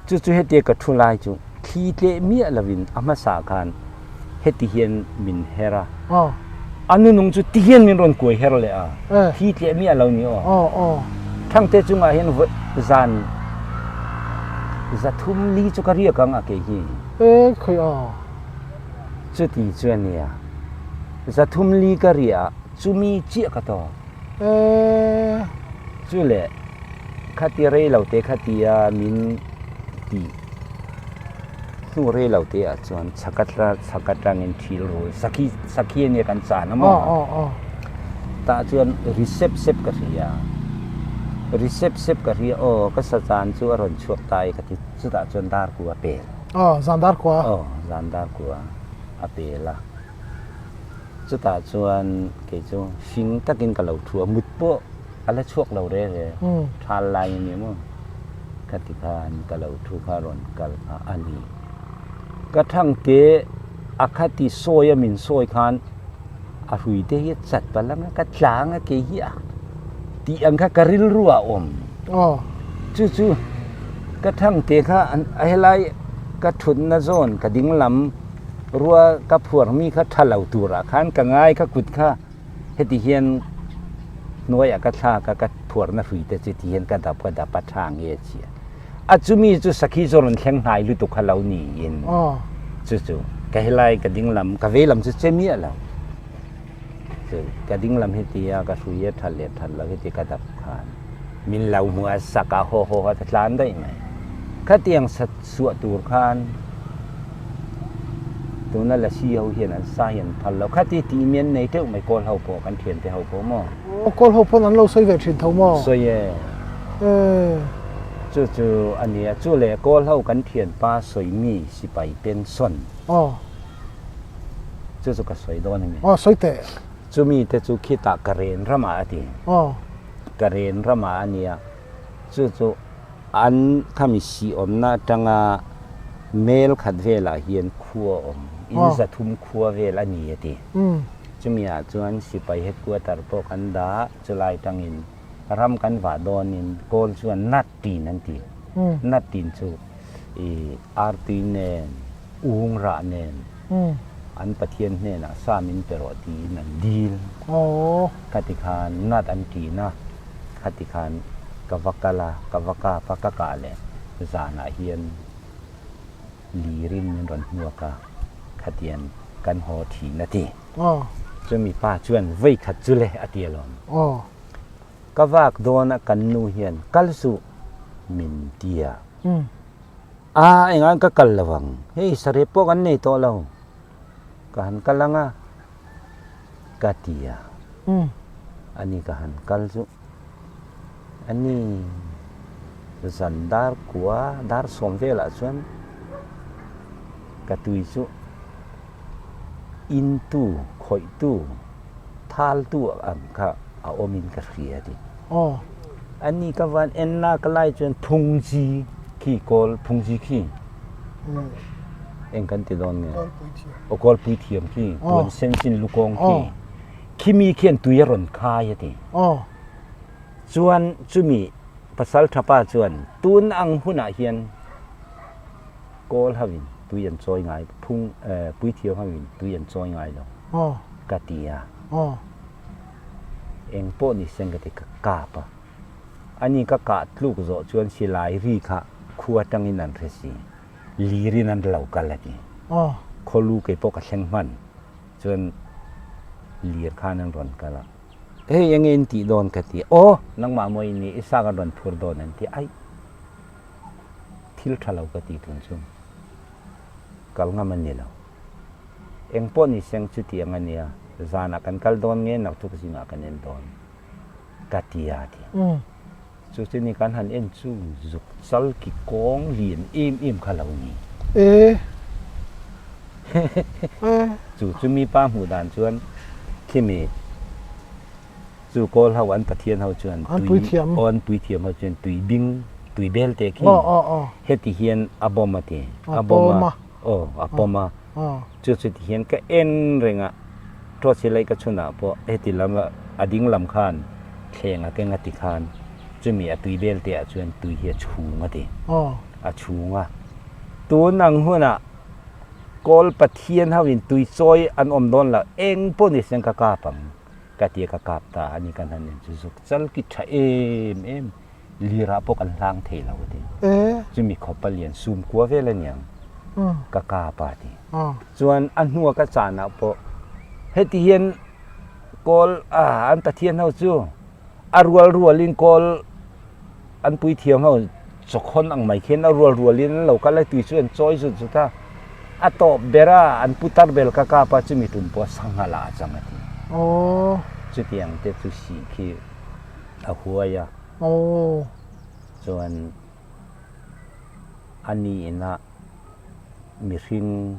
จู่ๆเฮตียกระทุลายจุทีเตะเมียละวินอามาสาคันเฮติเฮียนมินเฮระอันนู้นจุติเฮียนมินรอนกวยเฮระเลยทีเตะเมียเรานี่ทั้งเตะจุงอาเห็นจานจะทุ่มลีจุกเรียกังอาเกฮีเคยจุดที่จวนเนี่ยจะทุ่มลีกเรียจุมีเจียกต่อจุเล่ขัดเรย์เราเตะขัดยามินตีสู้เรย์เราเตะจวนสักรังอินทิลโรสักเนี่ยกันสานมั้งตาจวนรีเซปกเรียกะเรียก็สะจานชัวรอนชัวตายกะติสุดาจนดาร์กัวเปลจานดาร์กัวจานดาร์กัวอเปล่ะสุดาจวนเกจงฟิงตะกินกะเหลาถั่วมุดโปอะไรชวกเราเร่ทานลายนี่มั้งกติกานกะเหลาถั่วคารอนกะอันนี้กระทั่งเตอคติโซยมินโซยคานอรุยเตยจัดปะลังกะจางเกฮียที่อังคากริลรัวจู่กระทั่งเตะข้าอะไรกระทุนนาโซนกระดิ่งลำรัวกระพวกมีข้าทะเลาตัวระคันกระง่ายข้ากุดข้าเฮติเฮียนหน่วยกระชากกระพวกนั่นหุยแต่จิตเฮียนกระดับปัดทางเอเชียอาจุมีจุสักขีโซนแข็งหายลุตุข้าเหล่านี้เองจู่กระเฮลัยกระดิ่งลำกระเวลำจุเจมีอะไรกระดิ่งลำเฮติยากระสุยทันแล้วเฮติกระดับขานมินเหล่ามัวสักโฮทัดล้านได้ไหมข้าเตียงสัตสวดตูร์ขานตัวนั่นแหละชี้เอาเห็นอันสายอันทันแล้วข้าตีเมียนในเท่าไม่กอลเฮาพอกันเทียนแต่เฮาพอมอกอลเฮาพอนั้นเราใช้เวทินเท่ามอสวยจู่อันนี้จู่เล่กอลเฮากันเทียนป้าสวยมีสิไปเป็นส่วนจู่ก็สวยโดนไหมสวยแต่จูมีแต่จูคิดตากระเรนระมาทีกระเรนระมาอันนี้จูอันข้ามีสีอมนะจังเมลขัดเวลาเฮียนครัวอมอินจะทุ่มครัวเวลานี้ทีจูมีอาจวนสิไปเฮ็ดครัวตารปกันดาจุลายตังอินรำกันว่าโดนินโกลชวนนัดตีนั่นทีนัดตีนจูอาร์ตีเนนอุงระเนนอันปะเทียนเนี่ยนะสามินเปรอตีนั่นดีลคติคานนัดอันตีนะคติคานกวักลากวักาปะกะกาเลจานาเฮียนลีรินรอนหัวกาคติยนกันหอถีนาทีจะมีป้าชวนไว้ขัดจุเลอติยลอนกวักโดนกันนูเฮียนกัลสุมินเตียเอ็งอันก็กัลละวังเฮ้ยสรีปกันนี่โตเราkahan kalanga katia ani kahan kalju ani zandar kuwa dar somvela chuan katui chu intu khoitu thaltu angkha a omin ka khria di ani ka van enna kalai chuan phungji ki kol phungji kiเองกันติดอนเนี่ยโอกอลปุยเทียมที่ตัวเซนซินลูกองที่มีเขียนตุยรอนคายติส่วนจุมีภาษาทัพป้าส่วนตุนอังหุนาเฮียนโกลฮาวินตุยันจอยง่ายพุ่งปุยเทียมฮาวินตุยันจอยง่ายแล้วกะตียเองโปนี่เซนกติกะปะอันนี้ก็กะลูกโจชวนสิลายรีค่ะครัวจังอินันเรซีลีรินันเหล่ากันละนี่เขาลูกไอ้พวกเชงมันจนเลียข้านังรอนกันละเฮ้ยยังเงินตีโดนกันตีนังมามวยนี่อิสากันรอนพูดโดนนั่นที่ไอ้ทิลทะเลากันตีทุนซุ่มกัลงามันนี่แล้วเอ็งป้อนนี่เสียงจุดที่ยังไงเนี่ย zana kan kal don nge nak tu singa kan en don katia ti chu chu ni kan han en chu zuk sal ki kong lien im khalau ni chu mi pa hu dan chuan khi mi chu kol hawan pathian hau chuan tui thiam hau chuan tui bing tui bel te khi heti hian aboma te aboma chu chu ti hian ka en renga to silai ka chuna po heti lama ading lam khan thenga ke ngati khan chumi atui bel te a chuan tui hi chhunga te a chhunga tu nang huna kol pathian hawin tui choi an om don la eng po ni sen ka ka pang ka ti ka kap ta ani kan han chu zuk chal ki tha em lira po kan lang thei lo te chumi khopalian sum kwa vela nyang ka ka pa ti chuan an huwa ka chana po heti hian kol an pathian hau chu arwal in kol an pui thiam hau chokhon ang mai khen arwal in lo ka lai tui chuan choi chu ta ato bera an putar bel ka pa chumi tum po sanghala changati chu tiang te chu si khi a huaya chuan ani ina mi hring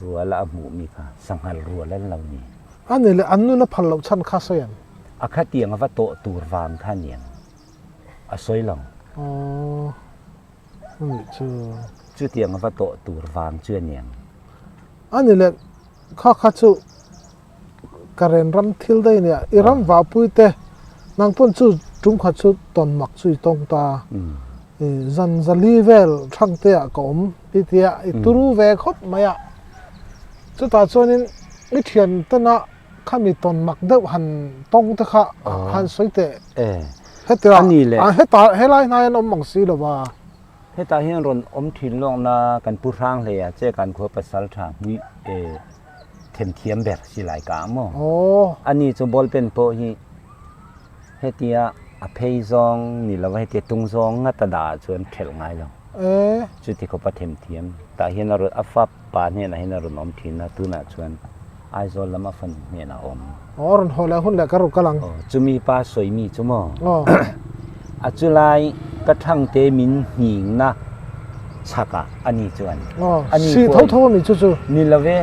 ruala amu mi ka sanghal rualan lo ni ani le annu na phal lo chan kha soyan akhatiang ava to tur wang khaniang a soilong ni chu tiang ava to tur wang chuaniang ani le kha chu karen ram thil dai ne iram wa puite nang pun chu tum kha chu ton mak chui tong ta zan zali vel thang te a kom itia ituru ve khot maya chu ta chonin i thian tana khami ton mak deuh han tong te kha han soite heta ani le heta helai na en om mong si lo ba heta hian ron om thin long na kan pu rang le ya che kan kho pasal tha mi them thiam ber si lai ka mo ani chu bol pen po hi hetia a phei zong ni lawa heti tung zong nga ta da chuan thel ngai lo chu ti kho pa them thiam ta hian ro afa pa ne na hian ro nom thin na tu na chuan ai zol lama fan ne na om ron hola hun le ka ru kalang chumi pa soi mi chumo a chulai ka thang te min hing na chaka ani chuan ani si tho ni chu ni lave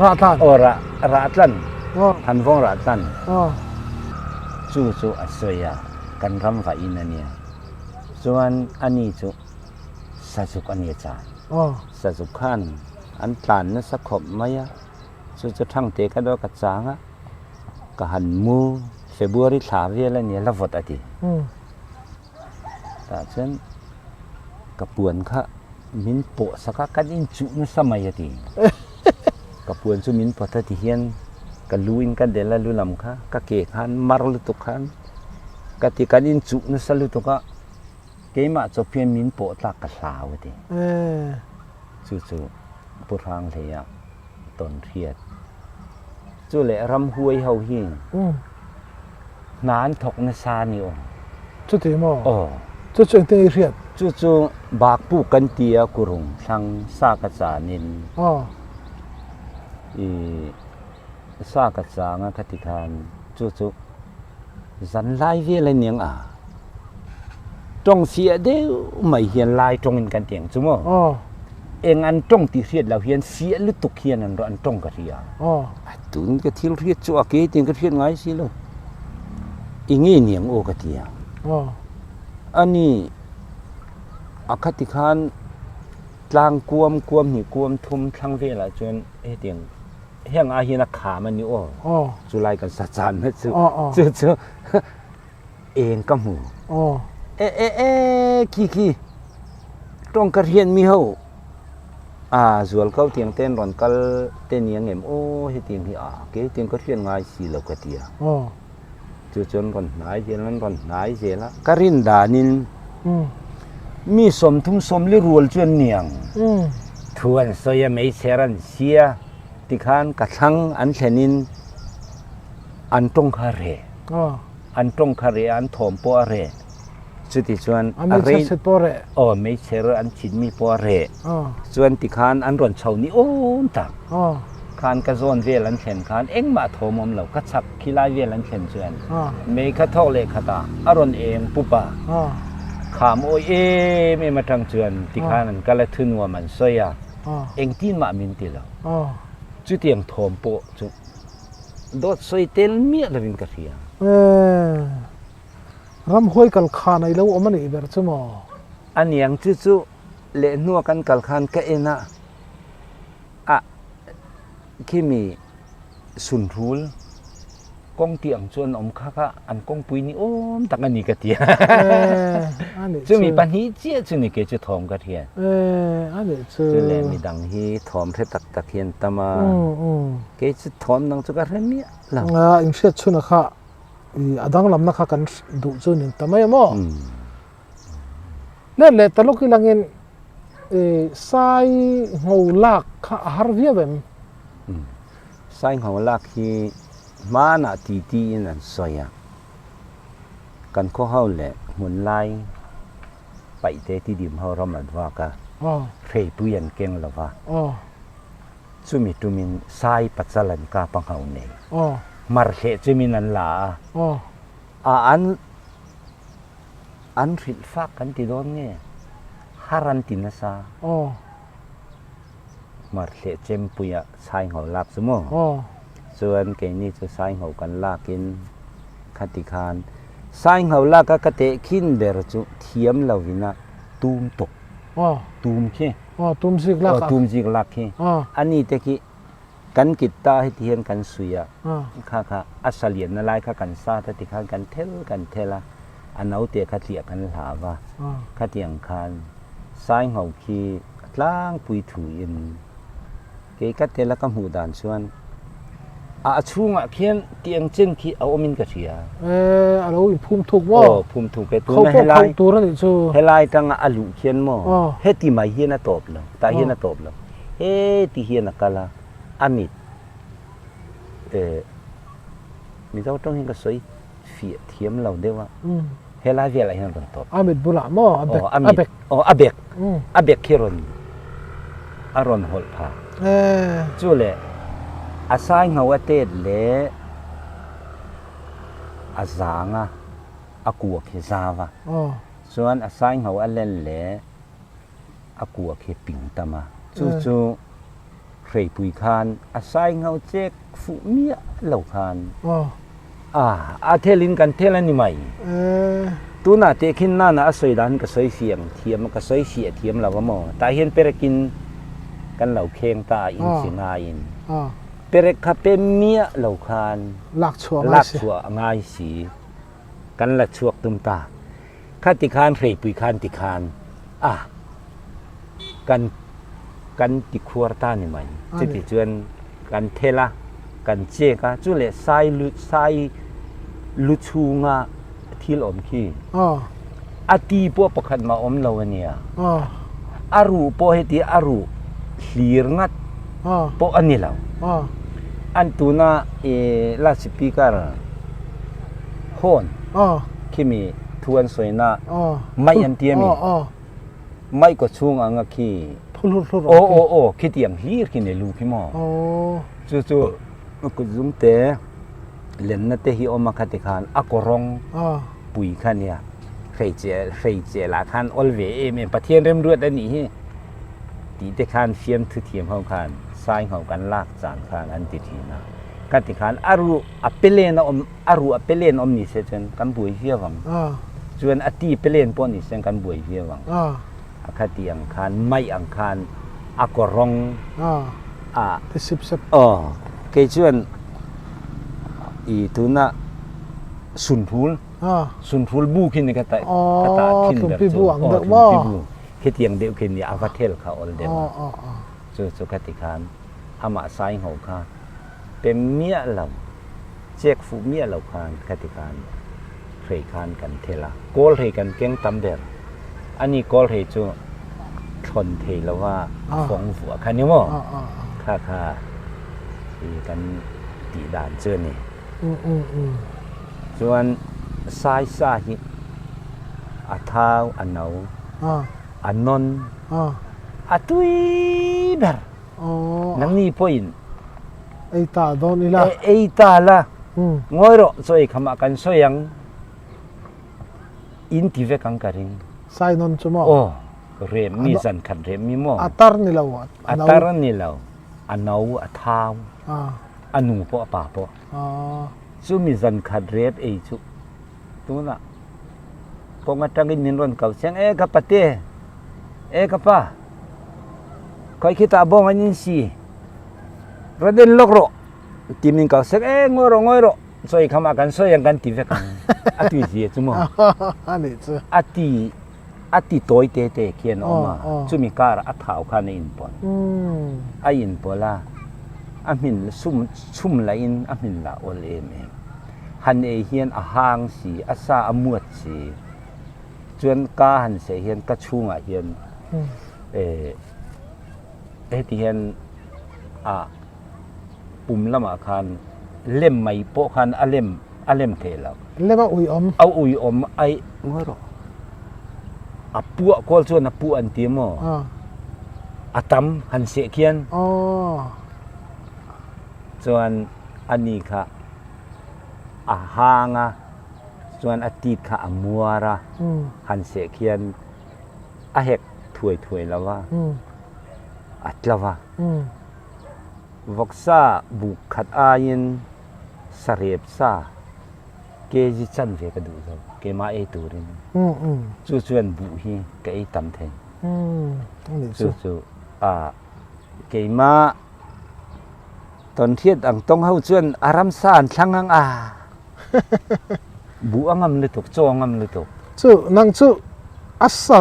ra tan ra tlan han vong ra tlan chu asoya kan ram va in ania chuan ani chu sajuk ani cha sajuk khan an tlan na sakhop maya chu thang te ka do ka changa ka han mu February tha vela ni lavot ati ta chen ka puan kha min po saka kan in chu na samay ati ka puan chu min po ta ti hian ka luin ka dela lulam kha ka ke khan marlu tu khan ka ti kan in chu na salu to ka ke ma cho phian min po ta ka hlaw ati chu purang le ya ton thiat chu le ram huai hau hi nan thok na sa ni o chu ti mo chu te riat chu bak pu kan tia kurung sang sa ka cha nin sa ka cha nga khatikan chu zan lai ve le niang trong sia de mai hian lai trong in kan tiang chu mo eng an trong ti riat la hian sia lu tuk hian an ro an trong ka ria tun ka thil riat chu a ke tin ka riat ngai si lo ingi niang o ka tia ani akhatikan tlang kuam ni kuam thum thlang vela chuan e tiang heng a hian a kha man ni chu lai kan sa chan na chu eng ka mu ki trong ka rian mi ho zual kau tiang ten ron kal ten yang em he tiang hi ke tiang ka rian ngai si lo ka tia chu chon ron nai je la karin danin mi som thum som le rual chuan niang thuan soya mei seran sia tikhan ka thang an thlenin an tong kha re an thom po re chuti chuan a re po re mei ser an chin mi po re chuan tikhan an ron chho ni om ta คานกระโซนเวลันเข็นคานเอ็งมาโทมอมเหล่าก็ชักขี้ไล่เวลันเข็นเชิญเมฆทอกเลขตาอารอนเองปุปะขามโอเอไม่มาทางเชิญติคานันก็เลยทึนว่ามันสวยเอ็งตีนมามินติแล้วจุดเตียงโทมโปจุดดสวยเต็มเมียละวินกระเทียรำห้วยกัลคาในแล้วมันอีเบอร์ชั่วโมงอันยังจู่ๆเล่นัวกันกัลคานก็เอ็นะที่มีสุนทรูลกองเตียงชวนอมข้าอันกองปุยนี่โอ้ตักอันนี้กระเทียจะมีปัญหาเจี๊ยจุนี่เกจะทอมกระเทียอันนี้จะเล่มีดังที่ทอมเทตักตะเทียนตามาเกจะทอมดังจุกระเทียนเนี่ยหลังอินเชียชุนนะคะอดังลำนักกันดูจุนี่ทำไมมั่งนั่นแหละตลกที่หลังเงินไซงูลักข้าหาร์วีแบบไซงูลักที่มาหน้าตีนั่นสวยกันข้อเฮาแหละหุ่นไล่ไปเตะที่ดิมเฮารำลัดว่ากะเฟยปุยันเก่งละว่าสุมิตุมินไซปัจจัลันกาปังเฮาเนมาร์เชจุมินันลาอันฟิลฟักกันที่โดนเนี่ยฮารันตินาซามาร์เชเจมปุยะไซงูลักสมองส่วนเกนี่จะใช้หัวกันลากินขัติคานใช้หัวลากก็เตะขินเดรจุเทียมเราวินะตูมตกตูมขี้ตูมจิกลักตูมจิกลักขี้อันนี้เตะกี้กันกิตตาให้เทียนกันสุยค่ะอัศเลียนนั่นไรค่ะกันซาทติคานกันเทละอันเอาเตะขัดเสียกันหาว่าขัดเตียงคานใช้หัวขี้ล้างปุยถุยนเกกัดเทละก็หูด่านส่วนช่วงเขียนเตียงเจนที่เอาอมินกระเทียเราภูมิถูกว่าภูมิถูกไปตัวไม่ให้ไล่ตัวนั่นชูให้ไล่ตั้งอาลุเขียนมั่วเฮติมาเฮียนตอบแล้วตาเฮียนตอบแล้วเฮติเฮียนกะละอามิดมีเจ้าต้องเห็นก็สวยเฟียเทียมเราเดียวว่าให้ไล่เวียอะไรเฮียนตอบอามิดบุระมั่วอาเบกอาเบกคิรอนอารอนหดผาจู่เลยอาศัยเงาเตดเล่อาจางอากัวเขซาวะส่วนอาศัยเงาเล่นเล่อากัวเขปิงตามาจู่ๆเคยปุยคานอาศัยเงาเจ๊กฟุเมียเหล่าคานอาเทลินกันเทลันนี่ไหมตัวน่ะเตคินน่าอาศัยดันก็ใส่เสียงเทียมก็ใส่เสียเทียมเราก็มอแต่เห็นเปรกินกันเหล่าเคียงตาอินสิงาอินเปรกขับเป็นเมียเหล่าคานลักชัวง่ายสีกันละชวกตุมตาข้าติคานเฟยปุยคานติคานกันติครัวตานี่มันจะติจวนกันเทละกันเจกะจุเลไซลุชูงาที่ลมขี้อาตีพวกประคันมาอมเราเนี่ยอารูพอเหตุอารูหลีร์งัดพวกอันนี้เราอันตัวน่ะลาสปีกร์โฮนคิมีทวนสวยน่ะไม่อันเตียมีไม่ก็ช่วงอังกี้โอ้คิดอย่างฮีร์คินเนลูคิมอจู่ๆมันก็จุ่มเตะเล่นนั่นเตะฮิอมาคัติคานอักรองปุยขันเนี่ยเฟยเจลาคันอลเวเอเมประเทศเริ่มรวดอันนี้ตีเตะคันเฟียมทุเทียมเขาคันสายเขากันลากจานคานอันติทีนะกันติคานอารูอเปเลนอารูอเปเลนอมนิเซจนกันบุยเฟียวังจวนอตีเปเลนปอนิเซนกันบุยเฟียวังอาคาติอังคานไม่อังคานอากรองที่สิบเกจวนอีตุน่ะสุนทูลบูคินนี่ก็ตาคินเดอร์เคียงเดียวคินนี่อาวัตเทลเขาอลเดนสุขติคานอามาไซหัวคาเป็นเมียเราเจ๊กฟูเมียเราคานคติคานเคยคานกันเทละโกลเฮกันเก่งตำเดรอันนี้โกลเฮจูชนเทแล้วว่าฟองหัวคันนี้มั้งค่ากันตีด่านเจอนี่ส่วนสายสาหิอาเท้าอันเนาอันนนตุยเบอร์นั่งนี่พอยน์ ไอ้ตาโดนนี่ละ เอตาละ Hmm. ngoi ro soi khama kan soyang in ti ve kang karing Sai non chumo. o re mi zan khat re mi mo Atar ni lawa. atar ni lo anau athaw Ah. anu po pa po Ah. chu mi zan khat re e chu tu na ko nga tangin nin ron kau chang e ka pate e ka pa koi kita bong anin si raden lokro timin kau sek ngoi ro soi khama kan soyang kan ti ve kang atu ji chu mo Ani chu. ati toy te kian oma oh. chu mi kar a thau khan in pon a in pola a min sum la in a min la ol em han e hian a hang si a sa a muat si chuan ka han se hian ka chunga hian ti hian a pum lama khan lem mai po khan a lem the la Lema ui om. au ui om ai ngoi ro a pu kol chuan a pu an ti mo Ah. atam han se khian Oh. chuan ani kha a hanga chuan a ti kha a muara han se khian a hek thuai lawa atlawa voksa bu khat ain sarep sa ke ji chan ve ka du zo ke ma e turin chu chuan bu hi ke ai tam the Ani chu chu. chu a ke ma ton thiet ang tong hau chuan aram san thlangang a bu angam le tok chongam le tok Chu nang chu asa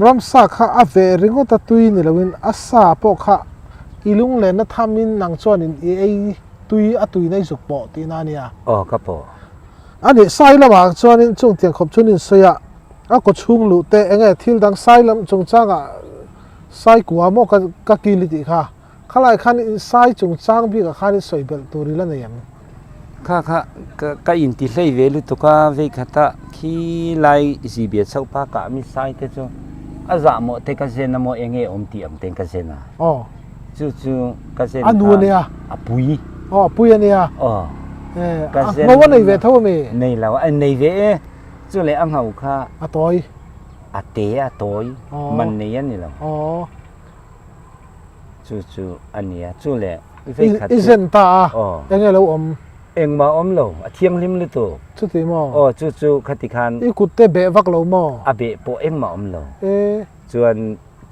ram sa kha ave ringo ta tui ni lawin asa po kha ilung le na thamin nang chuan in ei tui atui nei zuk po ti na nia. o ka po Ani sai lama chuan in chung tiang khop chunin soya a ko chung lu te enge thil dang sai lam chung changa sai kwa mo ka kili ti kha khalai khan in sai chung chang bi ka khan soi bel turi la nayam. kha ka in ti hlei ve lu to ka ve khata khi lai ji bia chau pa ka mi sai te chu a za mo te ka zen mo enge om ti am ten ka zena Oh. chu ka zen Anu nia. a pui Oh puya nia. o Eh. Ka zen Mo wa nei ve thaw me. nei law an nei ve chu le ang hau kha A toy. a te a toy Oh. man nei an ni law Oh. chu ania chu le ve khat Isen ta. Oh. Enge lo om. eng ma om lo a thiang lim lu to Chu ti mo. o chu khati khan I kut te be vak lo mo. a be po eng ma om lo Eh. chuan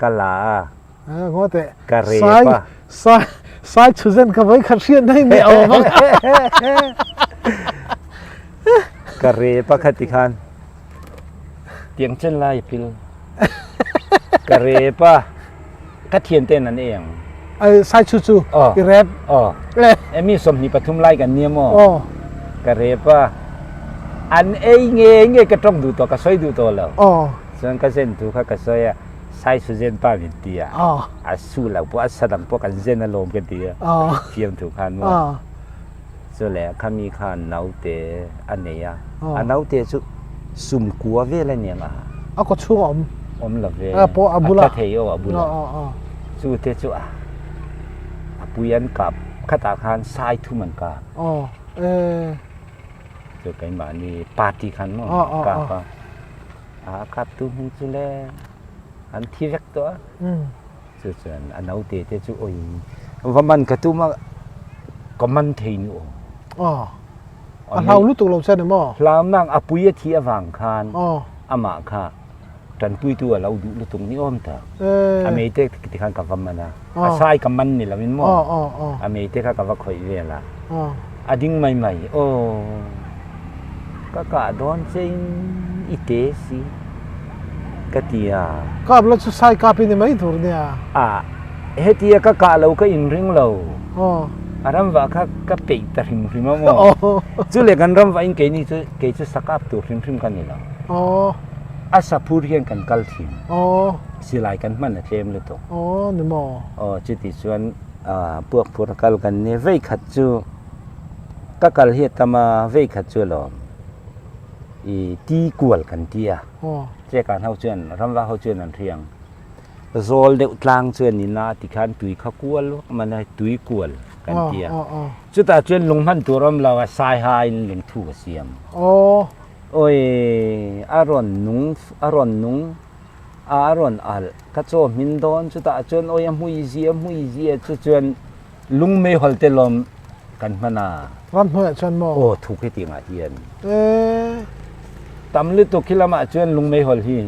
kala Ngote. Ka re Sai pa. sai chuzen ka vai kharsian nei me aw bang. ka re pa khati khan tiang chen lai pil ka re pa ka thien ten an eng Ai sai chu chu. Oh. I rap. o Le. emi som ni pathum lai kan niam mo Oh. ka re pa an ei nge ka tong du to ka soi du to lo Oh. chuan ka zen tu kha ka soya sai su zen pa vin tia Oh. a su la po a sadam po kan zen a lom ka tia Oh. fiam tu khan mo Oh. so le khami khan nau te aneya Oh. anau te chu sum kuwa ve la ne ma A ko chung om. om la ve Po abula. ka thei o abula Oh. chu te chu a puyan kap khata khan sai thu man ka Oh. Eh. chu kai ma ni party khan mo Oh. ka pa a kap tu hun chu le an thi vek to chu chuan anau te chu oi wa man ka tu ma ko man thei ni o Oh. A lau lu tu lo chen mo. lam nang apuya thi awang khan Oh. ama kha tan pui tu lau du lu tung ni om ta Eh. ame te ti khan ka vamana Oh. asai ka man ni lamin mo Oh. ame te kha ka va khoi ve la Oh. ading mai o ka don chen ite si ka tia Ka bla chu sai ka pi ni mai dur nia. a hetia ka lo ka in ring lo Oh. aram va ka pe ta rim mo Oh. chu le kan ram va in ke ni chu sakap tu rim kan ni la Oh. asa phur hian kan kal thim Oh. silai kan man a tlem le to Oh ni mo. chu ti chuan puak phur kal kan ne vei khat chu ka kal hi tama vei khat chu lo i ti kual kan tia Oh. che kan hau chuan ram wa hau chuan an thiang zol de tlang chuan ni na ti khan tui kha kual man ai tui kual กันเตียจุดตาจวนลงพันตัวรำเราสายหายลงทั่วเสียมโอ้ยอารอนนุงอารอนอัลก็โจมินดอนจุดตาจวนโอ้ยมุยเสียจุดจวนลุงไม่หอลเตลมกันมานารันเพื่อชนโมโอ้ถูกให้ตีมาเทียนตำลึกตุกิลมาจวนลุงไม่หอลหิน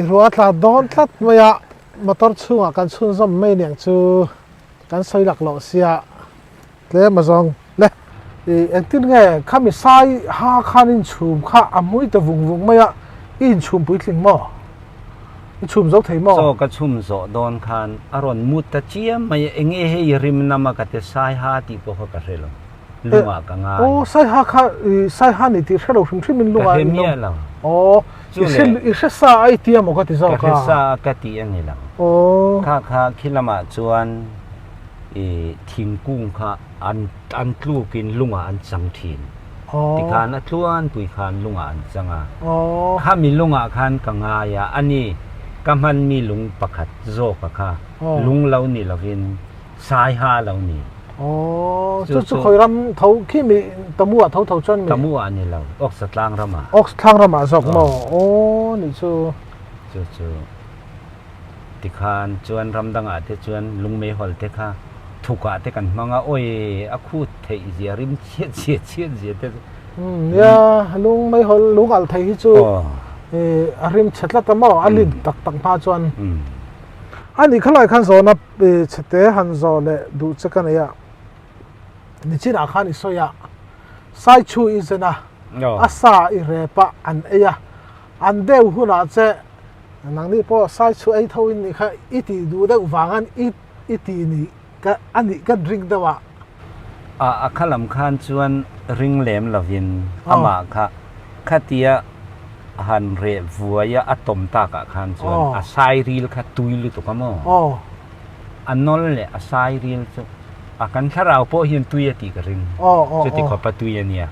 รัวตาดอนทัดมายะมาตอดช่วงกันชุนซ้ำไม่เนี่ยชูกันใส่หลักหล่อเสียเลยมาซองเลยเอ็งที่ไงข้ามีไซ5คันอินชุมข้าอามุยแต่วงไม่อะอินชุมปุ๋ยถึงหม้ออินชุมจะถึงหม้อโซกชุมโซดอนคันอารอนมุตตะเจียมไม่เอ็งเฮยริมนามากัดไซ5ตีพวกกระเรลลุงอ่ะกังไงโอ้ไซ5คันไซ5นี่ที่เราถึงที่มันลุงอ่ะเฮมีอะไรโอ้อีเสซาไอเทียมก็ที่จะก็ซากติอันนี้ละโอ้ข้าคิดละมาจวนทิ้งกุ้งข้าอันลูกินลุงอันสังทินติคานชวนปุยคานลุงอันสังอ่ะข้ามีลุงอ่ะคานกังไงอ่ะอันนี้ก็มันมีลุงประคัดโจกค่ะลุงเรานี่เราเห็นสายหาเรานี่จุดคอยรำเท่าขี้มีตะมัวเท่าจนมีตะมัวอันนี้เราออกสตางค์รามาออกสตางค์รามาสกหมอโอ้นี่ชูติคานจวนรำดังอาเทจวนลุงไม่หอลเทค่ะถูกอาเทกันมังอ่ะโอ้ยอาคูเทเสียริมเชียเทเนี่ยลุงไม่หอลลุงอัลเทฮิจูอาริมเช็ดละตะมัวอันลินตักมาจวนอันนี้ขลายขันโซนับเช็ดเตะขันโซเลดูจักรเนี่ยนี่จีน่าขันอิสอยะไซชูอิสนะอาซาอิเรปะอันเอียอันเดียวหุ่นอาเจนังนี่พอไซชูไอทวินนี่ค่ะอิติดูได้อุฟังอันอิตินี่ก็อันนี้ก็ดริงเดวะขลังขันชวนริงเลมลาวินอามาค่ะขัดเตียหันเรฟัวยาอัตมตากะขันชวนอาไซรีลค่ะตุยลุตุกามออันนั้นแหละอาไซรีลakan sarau po hian tuya ti ka ring chuti kho patuya nia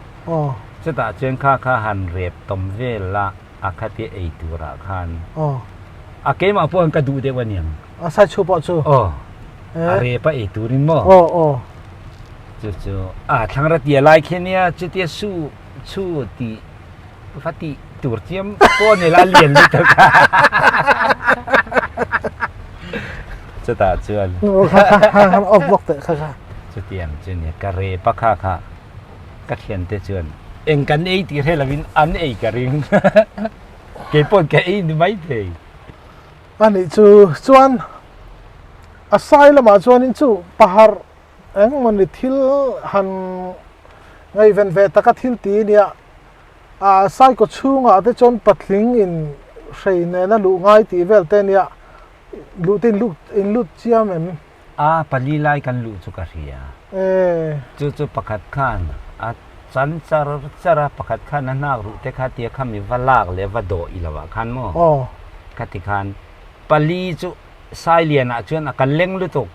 chuta chen kha han rep tom vela akhati ei tura khan ake ma po an ka du de waniam sa chu po chu are pa ei turin mo chu thangra tia lai khenia chuti su ti fati tur chiam po ne la lien ni taจะตาเชื่อออกบอกเตะค่ะจะเตียงเจเนี่ยกะเรปะค่ะกะเขียนเตเชิญเอ็งกันเอตีเรลวินอันเอกะริงเก็บปนแกอีนี่ไม่เทอันนี้จูจวนอาศัยละมาจวนนี่จูปะฮาร์เอ็งมันนี่ทิลหันไงเวนเวตกะทิลตีเนี่ยอาศัยก็ชูงอ่ะแต่จนปัดลิงอินใช่เนี่ยนะลูกง่ายตีเวลเตเนี่ยลูตินลูกเจียมเอ็มปลีไลกันลูกสุกเรียจู่ประคัดขันสันจาระประคัดขันนั่นนักรู้แต่ข้าเตียข้ามีวลากเลวโดอีลาวขันโม่ข้าติขันปลีจู่สายเลียนจวนกันเล็งลุตุก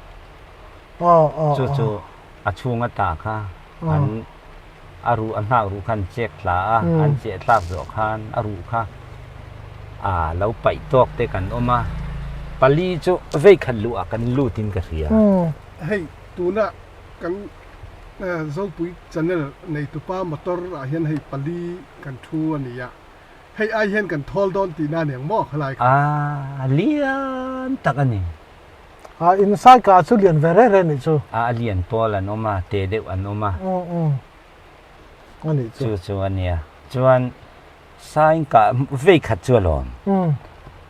จู่ช่วงตาค่ะอันอารูอันนักรู้ขันเจ็กลาอันเจ็กลาบดอกขันอารูค่ะแล้วไปตอกเตกันออกมาปลีจูเวขันลูกกันลูตินกระเรียเฮ้ยตัวน่ะกันเจ้าปุ้ยจันเนี่ยในตัวป้ามอเตอร์เห็นให้ปลีกันทัวนี่อะให้ไอเห็นกันทอลดอนตีน่าเนี่ยหม้อขลายเลียนตักันนี่อินไซด์ก็จะเลียนเวรเรนี่จูเลียนพอละนอมาเตเดวันนอมาอันนี้จูอันเนี้ยจวนไซน์ก็เวขัดจวนหลอน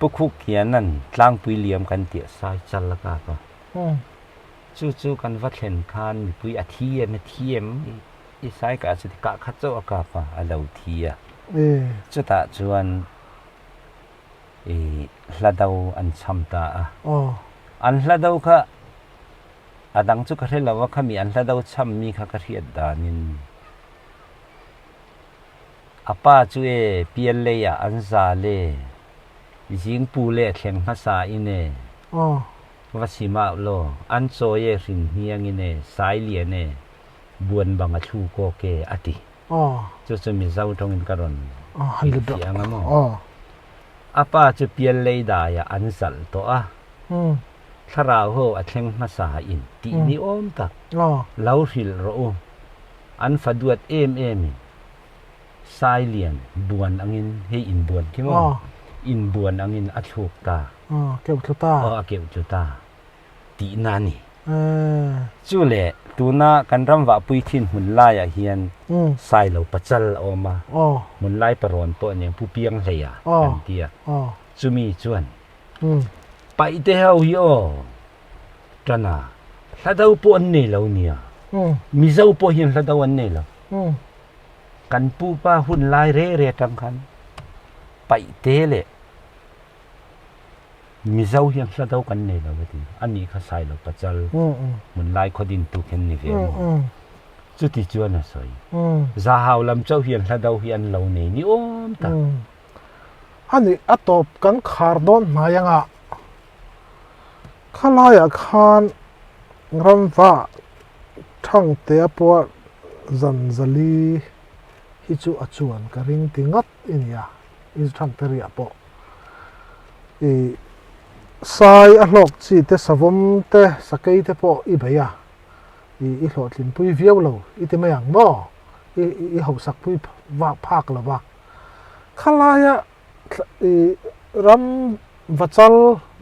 พวกคุกเขียนนั่นกลางปุยเหลี่ยมกันเตี่ยสายจัลละกาก็จู่กันวัดเห็นคันปุยอาเทียมอีสายกับสติกะขัดเจ้าอากาศป่ะอาเลวเทียจุดตาจวนละดาวอันช้ำตาอันละดาวค่ะดังจุกเรื่องว่าเขามีอันละดาวช้ำมีข้ากระเทียดดานินป้าจู่เปียเลยอันซาเลยิงปูเล่แข่งภาษาอินเน่ว่าสิมาโลอันโซเยสินเฮียงอินเน่สายเลียเน่บวนบังอาชูโกเกอติจะมีเจ้าตรงอินกรอนเสียงมั้งป้าจะเปลี่ยนเลยได้อันสัลตัว ถ้าเราอัดเชงมาสาอินตีนี่อมตัก อ๋อ เล่าหิลเราอันฟดวดเอ็มสายเลียนบวนอังอินให้อินบวนที่มั้งอินบวนอังอินอัดถูกตา อ๋อเก็บจุตา เก็บจุตาตีนานี่ จูเล่ตัวน่ากันรำว่าปุยทินหุ่นลายเฮียนสายเราปัจจัลออกมาหุ่นลายปรอนตัวเนี่ยผู้เปียงเสียกันเตียจูมีจวนไปเที่ยวโยจันน่ะถ้าเราปนนี่เราเนี่ยมีเจ้าปนเฮียนถ้าเราอันนี่เรากันผู้ป้าหุ่นลายเร่ๆทำคันไปเที่ยวเลยมีเจ้าเฮียนถ้าเรากันนี่เราแบบนี้อันนี้เขาใส่เราปัจจัลหุ่นลายคนดินตุกเห็นนี่เองจุดที่จวนน่ะสวยจะหาลำเจ้าเฮียนถ้าเราเฮียนเราเนี่ยนี่โอ้มตาอันนี้อัตบกันคาร์ดอนมายังอ่ะข้าลายคานรำว่าทั้งเตียปวดจันจลีฮิจูอจวนกริงติงัดอินยาอิจทั้งเตรียปอสายอลอกจีเตสวมเตสกายเตปออีเบียอีหลอดลินปุยเวียวเราอีเตไม่ยังบ่อีหกสักปุยว่าภาคละว่าข้าลายรำวัชล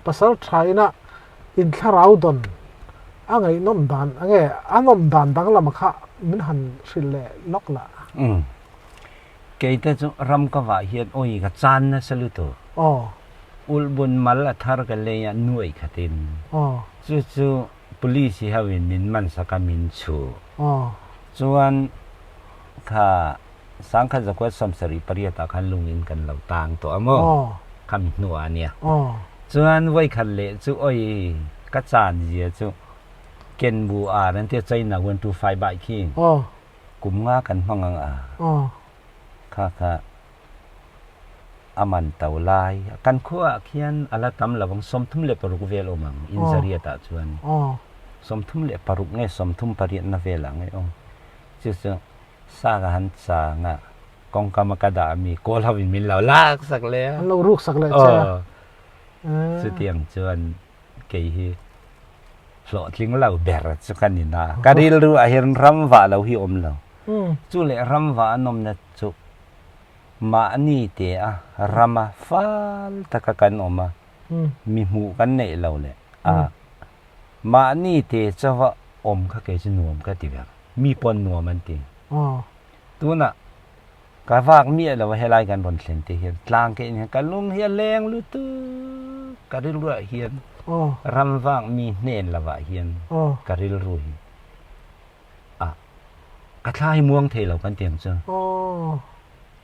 ภาษาไทยนะอินทราวดอนอันไงน้อมดานอันไงอันน้อมดานดังละมะค่ะมันหันสิเลล็อกละเกยแต่จุรำก็ว่าเฮียนโอ้ยกะจานนะสลุตัวอุลบุญมัลทาร์กันเลยหน่วยขัดินจู่ๆ police เฮาวินมินมันสักมินชูส่วนถ้าสังขจะกวดสมสริปริยตาคันลุงอินกันเหล่าต่างตัวมั้งคำหนัวเนี่ยส่วนไว้คันเละจู่โอ้ยกระจานเยอะจู่เกณฑ์บัวนั่นที่ใจหนักวันทูไฟใบขี้กุมง่ากันห้องค่ะอามันเต่าลายกันขั้วเขียนอะไรตำละวังสมทุ่มเล็บปรุกเวลอมังอินซารียตาชวนสมทุ่มเล็บปรุกไงสมทุ่มปริยนาเวลังไงจู่สากันสางะกองกรรมกระดามีโกลาวินมิลเหล่าลากสักแล้วเราลูกสักแล้วใช่สุดเตียงชวนเกี่ยหลอดลิงเหล่าเบรดสักนินาการิลรู้อาเห็นรำว่าเราหิอมเราจู่เลยรำว่านมนัดจุมานี่เตะรำมาฟ้าตะกันออกมามีหูกันเนเราเลยมานี่เตะจะว่าอมเขาเกจนวมก็ติแบบมีปนนัวมันติตัวน่ะกะฝากเมียเราให้ไล่กันบนเส้นที่เห็นกลางเกเนี่ยกันลุงเฮียแรงลุตุกะริลรู้เฮียนรำฟังมีเน่นละวะเฮียนกะริลรู้กะทายม่วงเทเรากันเตียงจัง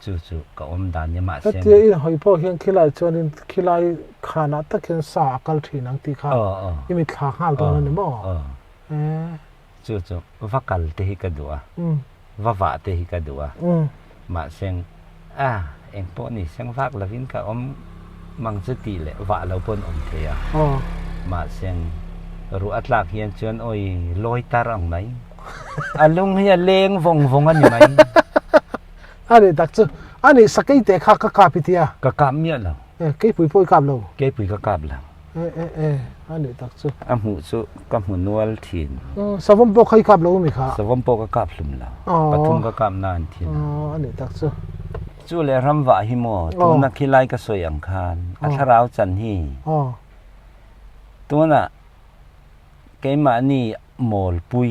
จู่ๆก็อมดานยมาเสียงแต่ที่หอยพ่อเฮียนขี้ไล่จวนขี้ไล่ขานาตะเขียนสากัลทีนังตีข้ายังมีขาห้าตัวนั่นบ่จู่ๆว่ากัลเตหิกระดัวว่าเตหิกระดัวมาเสียงเองพวกนี้เสียงฟักละวินกับอมมังสติแหละว่าเราปนอมเทียมาเสียงรู้อัตลักษณ์เฮียนชวนโอ้ยลอยตารังไหมลุงเฮียเลงวงอันนี้ไหมอันนี้ตักจูอันนี้สักกี่เตะข้ากาพิธีอ่ะกกาเมียเรากี่ปุยกาบเราปุยกกาบเราอันนี้ตักจูหูสุกับหูนวลถิ่นสวมโปกให้กาบเราไหมคะสวมโปกกาบลุมเราปทุมกกาบนานถิ่นอันนี้ตักจูจู่เลยรำว่าหิโมตัวนักขี้ไล่ก็สวยอังคารอัทราวจันฮีตัวน่ะเกมานี่โมลปุย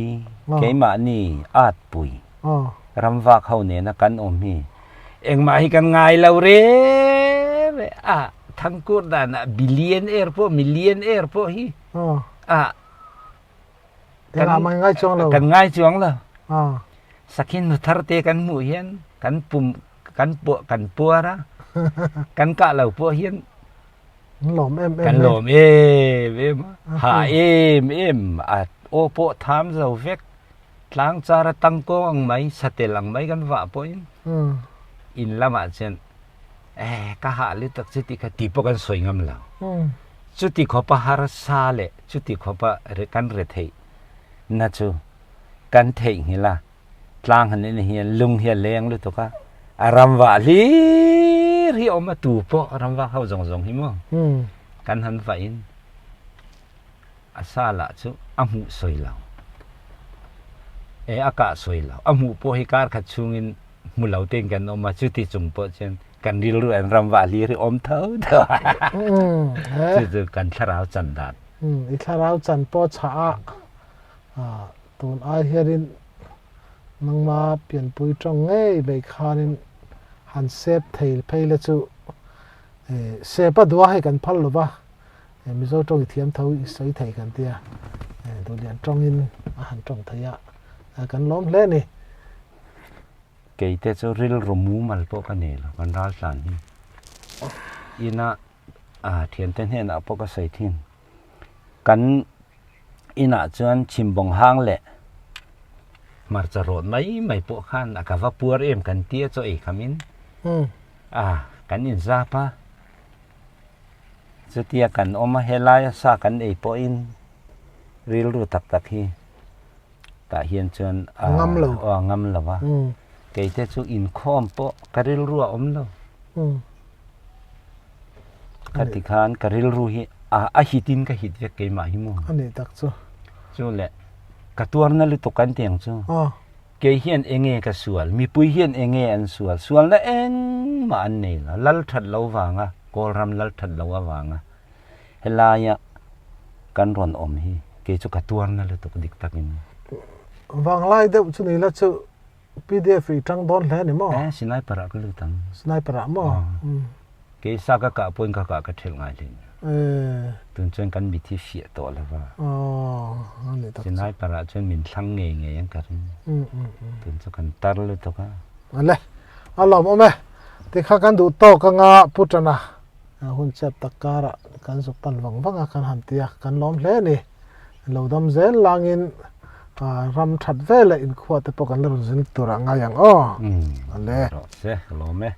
เกมานี่อาดปุยรำว่าเขาเนี่ยนะกันอมฮีเอ็งมาให้กันไงเราเร่ทั้งกูด้านบิลเลียนเอร์พวกมิลเลียนเอร์พวกฮีกันง่ายจวงเรากันง่ายจวงเราสักินนุทารเตกันหมู่เฮียนกันปุ่มกันปัวนะกันกะเราพวกเฮียนหลอมกันหลอมหาโอโปถามเราเวกล้างจาระตั้งกองไหมสเตลังไหมกันว่าพวกอินละมาเช่นก็หาลิตักจุดที่ติปกันสวยงามแล้วจุดที่ขบหาร์ซาเลจุดที่ขบกันเรทนั่นจูกันเทงฮิล่ะล้างหันนี่เฮียลุงเฮียเลี้ยงหรือตัวก็อารามว่าลีที่ออกมาตูปอารามว่าเขาจงหิมกันหันไฟ asala chu amu soilaw e aka soilaw amu po hi kar khat chungin mulau teng kan oma chu ti chung po chen kan ril ru an ram wa li ri om thau tho chu kan tharau chan dat i tharau chan po cha tun ai herin nang ma pian pui trong ngei be khanin han sep theil pheile chu sepa dua hai kan phal lo ba mi zo tong thiam thau i sei thei kan tia du lian trong in han trong thaya kan lom hle ni ke te chu ril romu mal po ka ne lo kan ral san hi ina thian ten hen a po ka sei thin kan ina chuan chimbong hang le mar charot mai po khan akawa puar em kan tia cho e khamin kan in za pa chutia kan oma helaya sa kan e po in ril ru tak tak hi ta hian chuan ngam lo wa ke te chu in khom po karil ru om lo kati khan karil ru hi a hitin ka hit ke ma hi mo ani tak chu le ka tuar na lu to kan tiang chu ke hian enge ka sual mi pui hian enge an sual na eng ma an nei la lal that lo wanga kol ram lal that lo wanga helaya kan ron om hi ke chu ka tuar na lu to dik takin wang lai deuh chu ni la chu pdf i tang don hle ni mo sinai para ka lu tang sniper mo ke sa ka poin ka thel ngai lin tun chen kan mi thi fia to la wa ani tak sinai para chen min thlang nge yang ka tun chu kan tar lu to ka ale alom ome te kha kan du to ka nga putana hun chep takara kan su pan wang kan han tia kan lom hle ni lo dam zel langin ram that vele in khwa te po kan ron zin tura nga yang ale se lo me